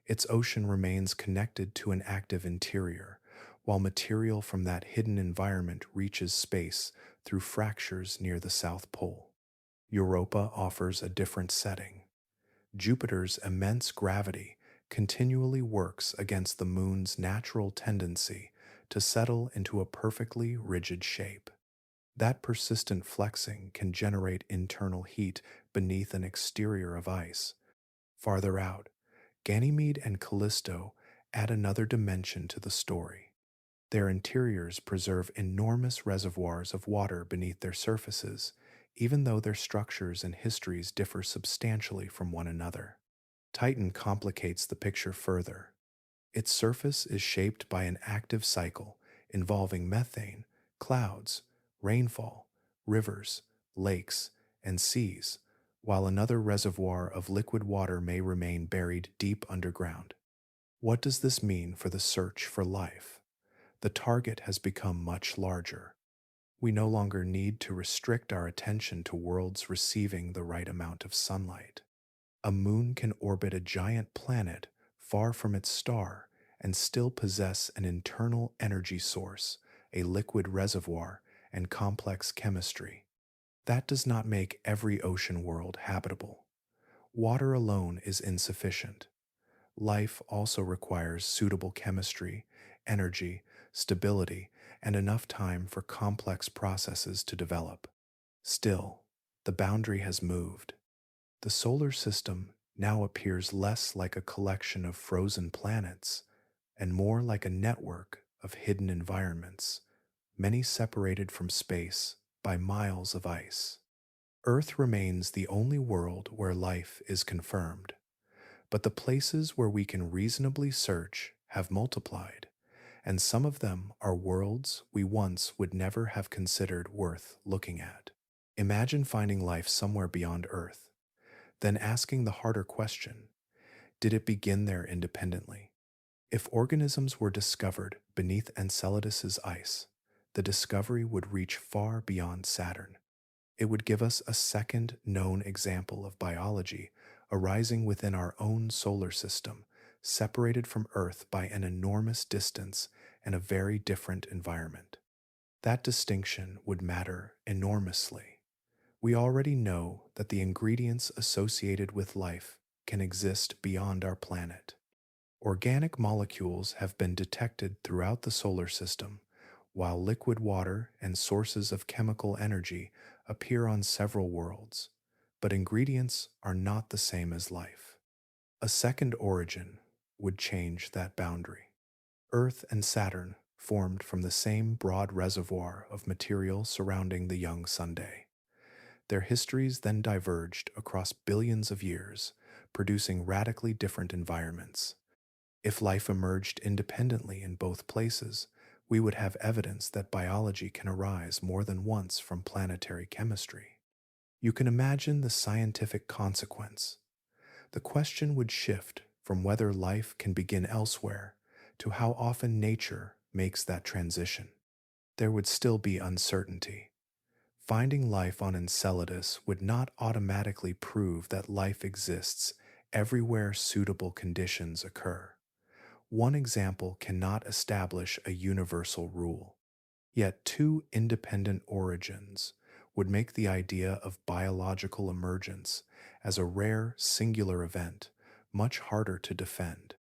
A: Its ocean remains connected to an active interior, while material from that hidden environment reaches space through fractures near the South Pole. Europa offers a different setting. Jupiter's immense gravity continually works against the moon's natural tendency to settle into a perfectly rigid shape. That persistent flexing can generate internal heat beneath an exterior of ice. Farther out, Ganymede and Callisto add another dimension to the story. Their interiors preserve enormous reservoirs of water beneath their surfaces, even though their structures and histories differ substantially from one another. Titan complicates the picture further. Its surface is shaped by an active cycle involving methane, clouds, rainfall, rivers, lakes, and seas, while another reservoir of liquid water may remain buried deep underground. What does this mean for the search for life? The target has become much larger. We no longer need to restrict our attention to worlds receiving the right amount of sunlight. A moon can orbit a giant planet far from its star and still possess an internal energy source, a liquid reservoir, and complex chemistry. That does not make every ocean world habitable. Water alone is insufficient. Life also requires suitable chemistry, energy, stability, and enough time for complex processes to develop. Still, the boundary has moved. The solar system now appears less like a collection of frozen planets and more like a network of hidden environments, many separated from space by miles of ice. Earth remains the only world where life is confirmed, but the places where we can reasonably search have multiplied, and some of them are worlds we once would never have considered worth looking at. Imagine finding life somewhere beyond Earth, then asking the harder question: did it begin there independently? If organisms were discovered beneath Enceladus's ice, the discovery would reach far beyond Saturn. It would give us a second known example of biology arising within our own solar system, separated from Earth by an enormous distance and a very different environment. That distinction would matter enormously. We already know that the ingredients associated with life can exist beyond our planet. Organic molecules have been detected throughout the solar system, while liquid water and sources of chemical energy appear on several worlds. But ingredients are not the same as life. A second origin would change that boundary. Earth and Saturn formed from the same broad reservoir of material surrounding the young Sunday. Their histories then diverged across billions of years, producing radically different environments. If life emerged independently in both places, we would have evidence that biology can arise more than once from planetary chemistry. You can imagine the scientific consequence. The question would shift from whether life can begin elsewhere to how often nature makes that transition. There would still be uncertainty. Finding life on Enceladus would not automatically prove that life exists everywhere suitable conditions occur. One example cannot establish a universal rule. Yet two independent origins would make the idea of biological emergence as a rare singular event much harder to defend.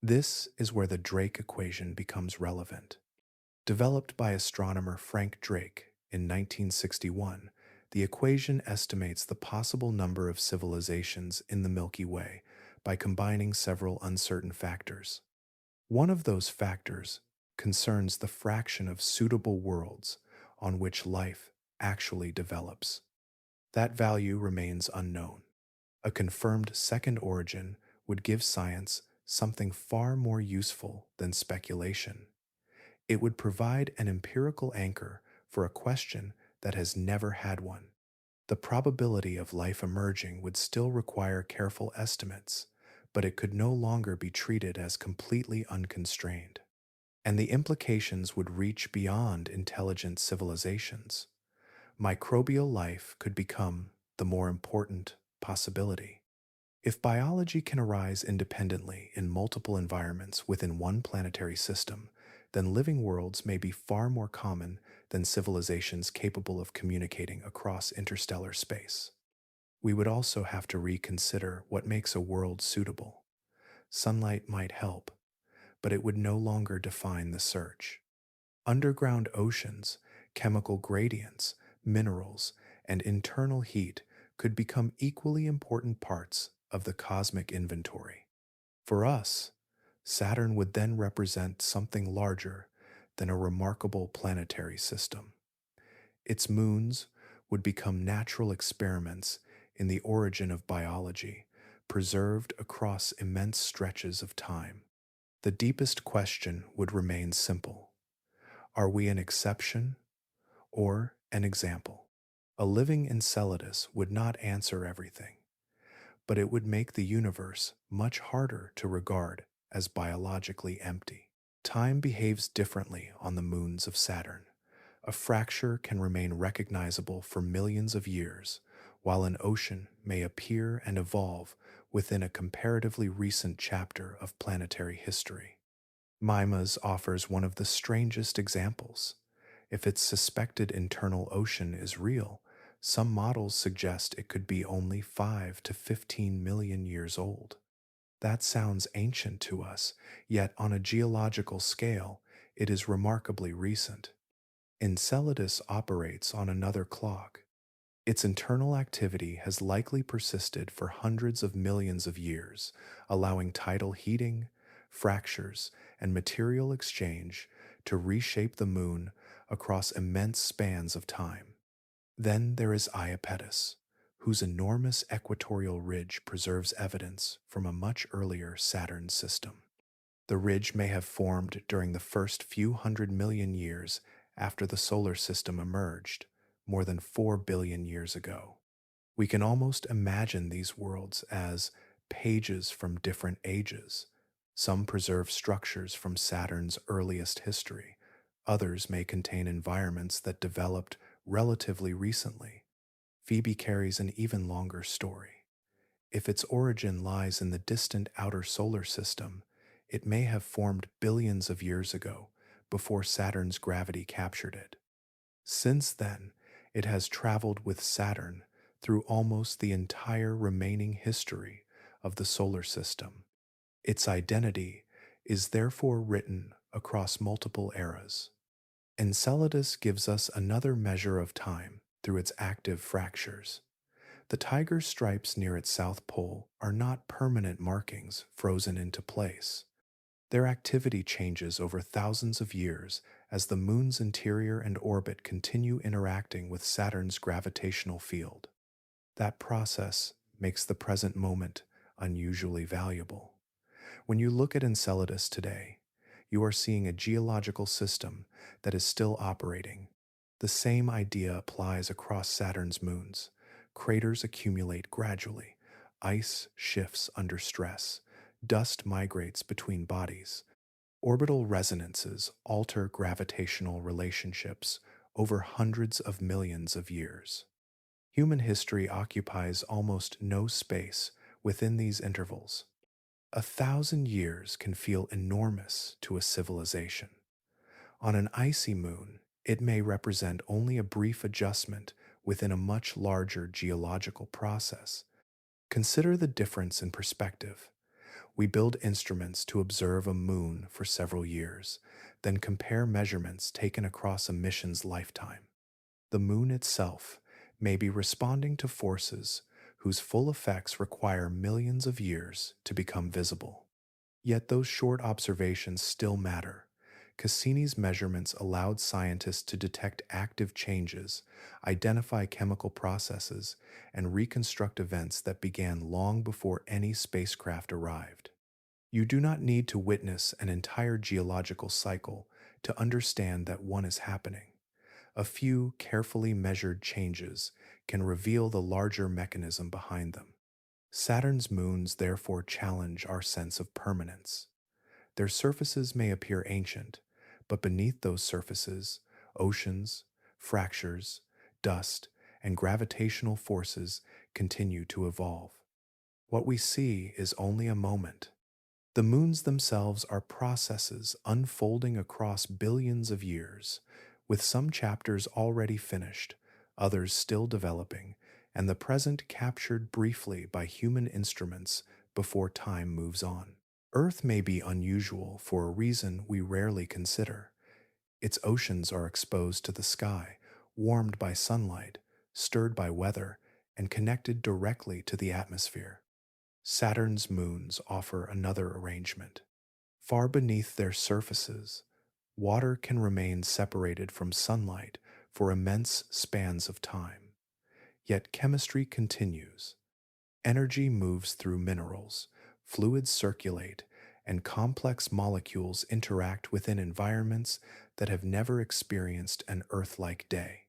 A: This is where the Drake equation becomes relevant. Developed by astronomer Frank Drake in 1961, the equation estimates the possible number of civilizations in the Milky Way by combining several uncertain factors. One of those factors concerns the fraction of suitable worlds on which life actually develops. That value remains unknown. A confirmed second origin would give science something far more useful than speculation. It would provide an empirical anchor for a question that has never had one. The probability of life emerging would still require careful estimates, but it could no longer be treated as completely unconstrained. And the implications would reach beyond intelligent civilizations. Microbial life could become the more important possibility. If biology can arise independently in multiple environments within one planetary system, then living worlds may be far more common than civilizations capable of communicating across interstellar space. We would also have to reconsider what makes a world suitable. Sunlight might help, but it would no longer define the search. Underground oceans, chemical gradients, minerals, and internal heat could become equally important parts of the cosmic inventory. For us, Saturn would then represent something larger than a remarkable planetary system. Its moons would become natural experiments in the origin of biology, preserved across immense stretches of time. The deepest question would remain simple: are we an exception or an example? A living Enceladus would not answer everything, but it would make the universe much harder to regard as biologically empty. Time behaves differently on the moons of Saturn. A fracture can remain recognizable for millions of years, while an ocean may appear and evolve within a comparatively recent chapter of planetary history. Mimas offers one of the strangest examples. If its suspected internal ocean is real, some models suggest it could be only 5 to 15 million years old. That sounds ancient to us, yet on a geological scale, it is remarkably recent. Enceladus operates on another clock. Its internal activity has likely persisted for hundreds of millions of years, allowing tidal heating, fractures, and material exchange to reshape the moon across immense spans of time. Then there is Iapetus, whose enormous equatorial ridge preserves evidence from a much earlier Saturn system. The ridge may have formed during the first few hundred million years after the solar system emerged, more than 4 billion years ago. We can almost imagine these worlds as pages from different ages. Some preserve structures from Saturn's earliest history. Others may contain environments that developed relatively recently. Phoebe carries an even longer story. If its origin lies in the distant outer solar system, it may have formed billions of years ago, before Saturn's gravity captured it. Since then, it has traveled with Saturn through almost the entire remaining history of the solar system. Its identity is therefore written across multiple eras. Enceladus gives us another measure of time through its active fractures. The tiger stripes near its south pole are not permanent markings frozen into place. Their activity changes over thousands of years as the moon's interior and orbit continue interacting with Saturn's gravitational field. That process makes the present moment unusually valuable. When you look at Enceladus today, you are seeing a geological system that is still operating. The same idea applies across Saturn's moons. Craters accumulate gradually, ice shifts under stress, dust migrates between bodies. Orbital resonances alter gravitational relationships over hundreds of millions of years. Human history occupies almost no space within these intervals. 1,000 years can feel enormous to a civilization. On an icy moon, it may represent only a brief adjustment within a much larger geological process. Consider the difference in perspective. We build instruments to observe a moon for several years, then compare measurements taken across a mission's lifetime. The moon itself may be responding to forces whose full effects require millions of years to become visible. Yet those short observations still matter. Cassini's measurements allowed scientists to detect active changes, identify chemical processes, and reconstruct events that began long before any spacecraft arrived. You do not need to witness an entire geological cycle to understand that one is happening. A few carefully measured changes can reveal the larger mechanism behind them. Saturn's moons therefore challenge our sense of permanence. Their surfaces may appear ancient, but beneath those surfaces, oceans, fractures, dust, and gravitational forces continue to evolve. What we see is only a moment. The moons themselves are processes unfolding across billions of years, with some chapters already finished, others still developing, and the present captured briefly by human instruments before time moves on. Earth may be unusual for a reason we rarely consider. Its oceans are exposed to the sky, warmed by sunlight, stirred by weather, and connected directly to the atmosphere. Saturn's moons offer another arrangement. Far beneath their surfaces, water can remain separated from sunlight for immense spans of time. Yet chemistry continues. Energy moves through minerals, fluids circulate, and complex molecules interact within environments that have never experienced an Earth-like day.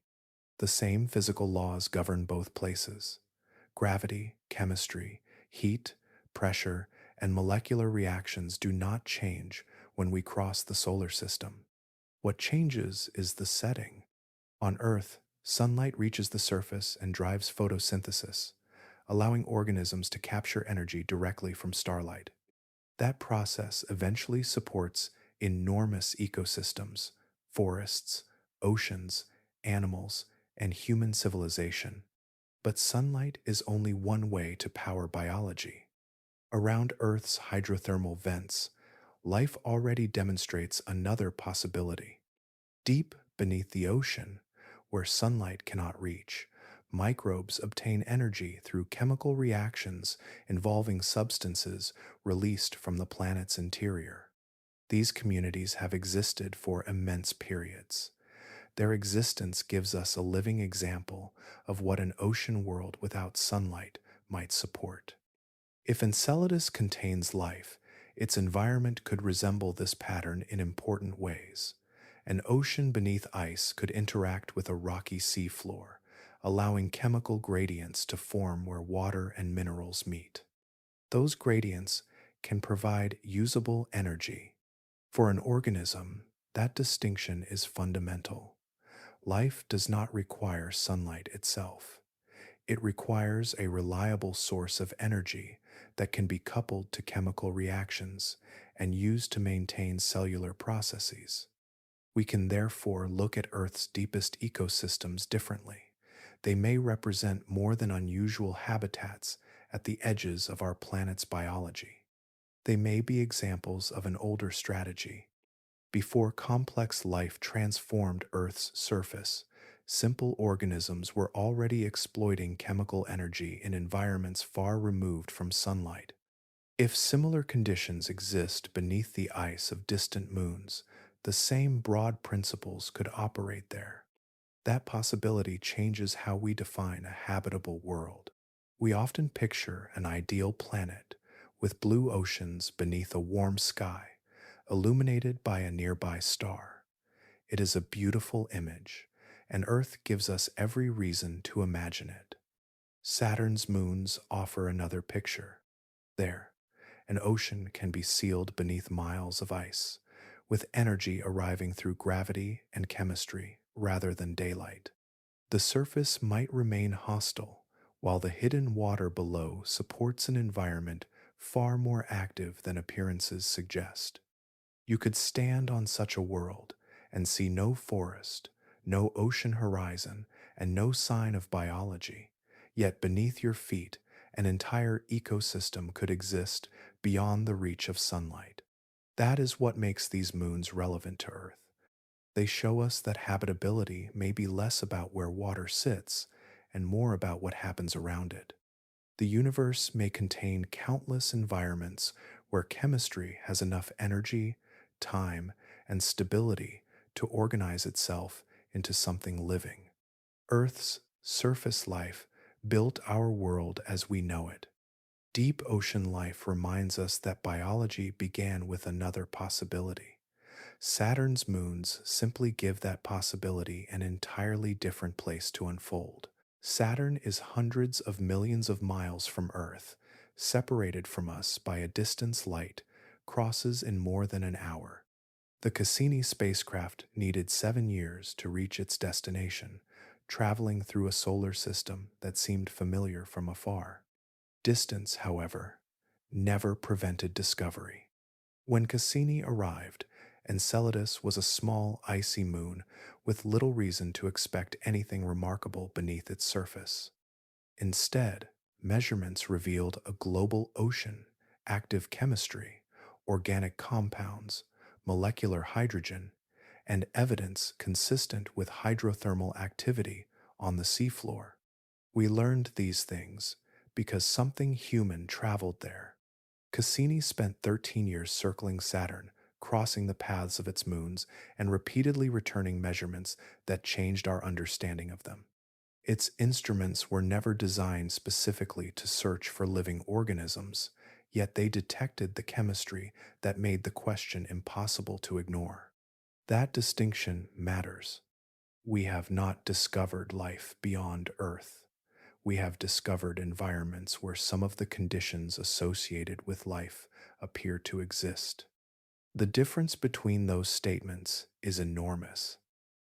A: The same physical laws govern both places. Gravity, chemistry, heat, pressure, and molecular reactions do not change when we cross the solar system. What changes is the setting. On Earth, sunlight reaches the surface and drives photosynthesis, allowing organisms to capture energy directly from starlight. That process eventually supports enormous ecosystems, forests, oceans, animals, and human civilization. But sunlight is only one way to power biology. Around Earth's hydrothermal vents, life already demonstrates another possibility. Deep beneath the ocean, where sunlight cannot reach, microbes obtain energy through chemical reactions involving substances released from the planet's interior. These communities have existed for immense periods. Their existence gives us a living example of what an ocean world without sunlight might support. If Enceladus contains life, its environment could resemble this pattern in important ways. An ocean beneath ice could interact with a rocky seafloor, allowing chemical gradients to form where water and minerals meet. Those gradients can provide usable energy. For an organism, that distinction is fundamental. Life does not require sunlight itself. It requires a reliable source of energy that can be coupled to chemical reactions and used to maintain cellular processes. We can therefore look at Earth's deepest ecosystems differently. They may represent more than unusual habitats at the edges of our planet's biology. They may be examples of an older strategy. Before complex life transformed Earth's surface, simple organisms were already exploiting chemical energy in environments far removed from sunlight. If similar conditions exist beneath the ice of distant moons, the same broad principles could operate there. That possibility changes how we define a habitable world. We often picture an ideal planet with blue oceans beneath a warm sky, illuminated by a nearby star. It is a beautiful image, and Earth gives us every reason to imagine it. Saturn's moons offer another picture. There, an ocean can be sealed beneath miles of ice, with energy arriving through gravity and chemistry rather than daylight. The surface might remain hostile, while the hidden water below supports an environment far more active than appearances suggest. You could stand on such a world and see no forest, no ocean horizon, and no sign of biology, yet beneath your feet, an entire ecosystem could exist beyond the reach of sunlight. That is what makes these moons relevant to Earth. They show us that habitability may be less about where water sits and more about what happens around it. The universe may contain countless environments where chemistry has enough energy, time, and stability to organize itself into something living. Earth's surface life built our world as we know it. Deep ocean life reminds us that biology began with another possibility. Saturn's moons simply give that possibility an entirely different place to unfold. Saturn is hundreds of millions of miles from Earth, separated from us by a distance light crosses in more than an hour. The Cassini spacecraft needed 7 years to reach its destination, traveling through a solar system that seemed familiar from afar. Distance, however, never prevented discovery. When Cassini arrived, Enceladus was a small, icy moon with little reason to expect anything remarkable beneath its surface. Instead, measurements revealed a global ocean, active chemistry, organic compounds, molecular hydrogen, and evidence consistent with hydrothermal activity on the seafloor. We learned these things because something human traveled there. Cassini spent 13 years circling Saturn, crossing the paths of its moons, and repeatedly returning measurements that changed our understanding of them. Its instruments were never designed specifically to search for living organisms, yet they detected the chemistry that made the question impossible to ignore. That distinction matters. We have not discovered life beyond Earth. We have discovered environments where some of the conditions associated with life appear to exist. The difference between those statements is enormous.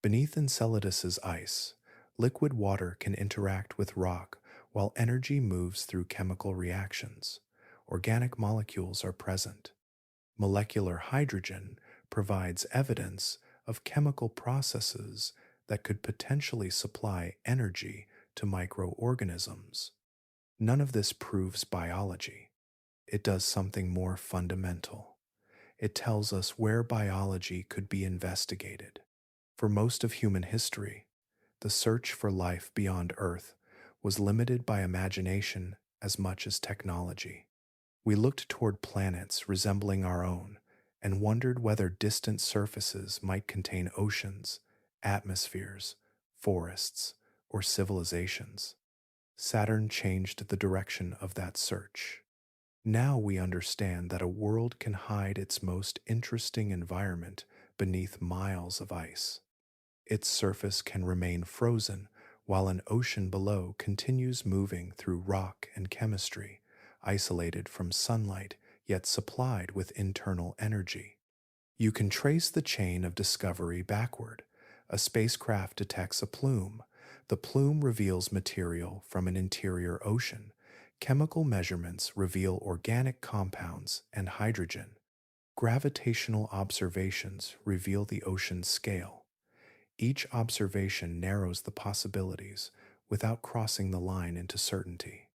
A: Beneath Enceladus's ice, liquid water can interact with rock while energy moves through chemical reactions. Organic molecules are present. Molecular hydrogen provides evidence of chemical processes that could potentially supply energy to microorganisms. None of this proves biology. it does something more fundamental. It tells us where biology could be investigated. For most of human history, the search for life beyond Earth was limited by imagination as much as technology. We looked toward planets resembling our own and wondered whether distant surfaces might contain oceans, atmospheres, forests, or civilizations. Saturn changed the direction of that search. Now we understand that a world can hide its most interesting environment beneath miles of ice. Its surface can remain frozen while an ocean below continues moving through rock and chemistry, isolated from sunlight yet supplied with internal energy. You can trace the chain of discovery backward. A spacecraft detects a plume. The plume reveals material from an interior ocean. Chemical measurements reveal organic compounds and hydrogen. Gravitational observations reveal the ocean's scale. Each observation narrows the possibilities without crossing the line into certainty.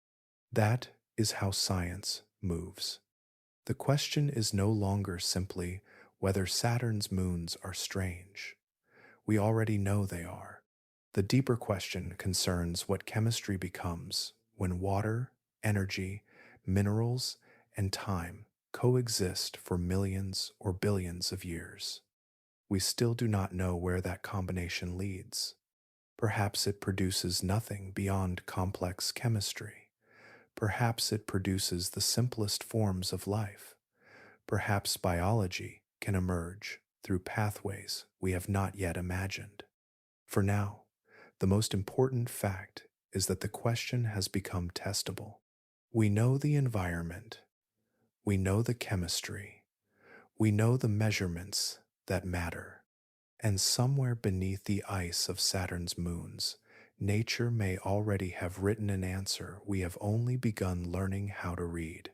A: That is how science moves. The question is no longer simply whether Saturn's moons are strange. We already know they are. The deeper question concerns what chemistry becomes when water, energy, minerals, and time coexist for millions or billions of years. We still do not know where that combination leads. Perhaps it produces nothing beyond complex chemistry. Perhaps it produces the simplest forms of life. Perhaps biology can emerge through pathways we have not yet imagined. For now, the most important fact is that the question has become testable. We know the environment, we know the chemistry, we know the measurements that matter. And somewhere beneath the ice of Saturn's moons, nature may already have written an answer we have only begun learning how to read.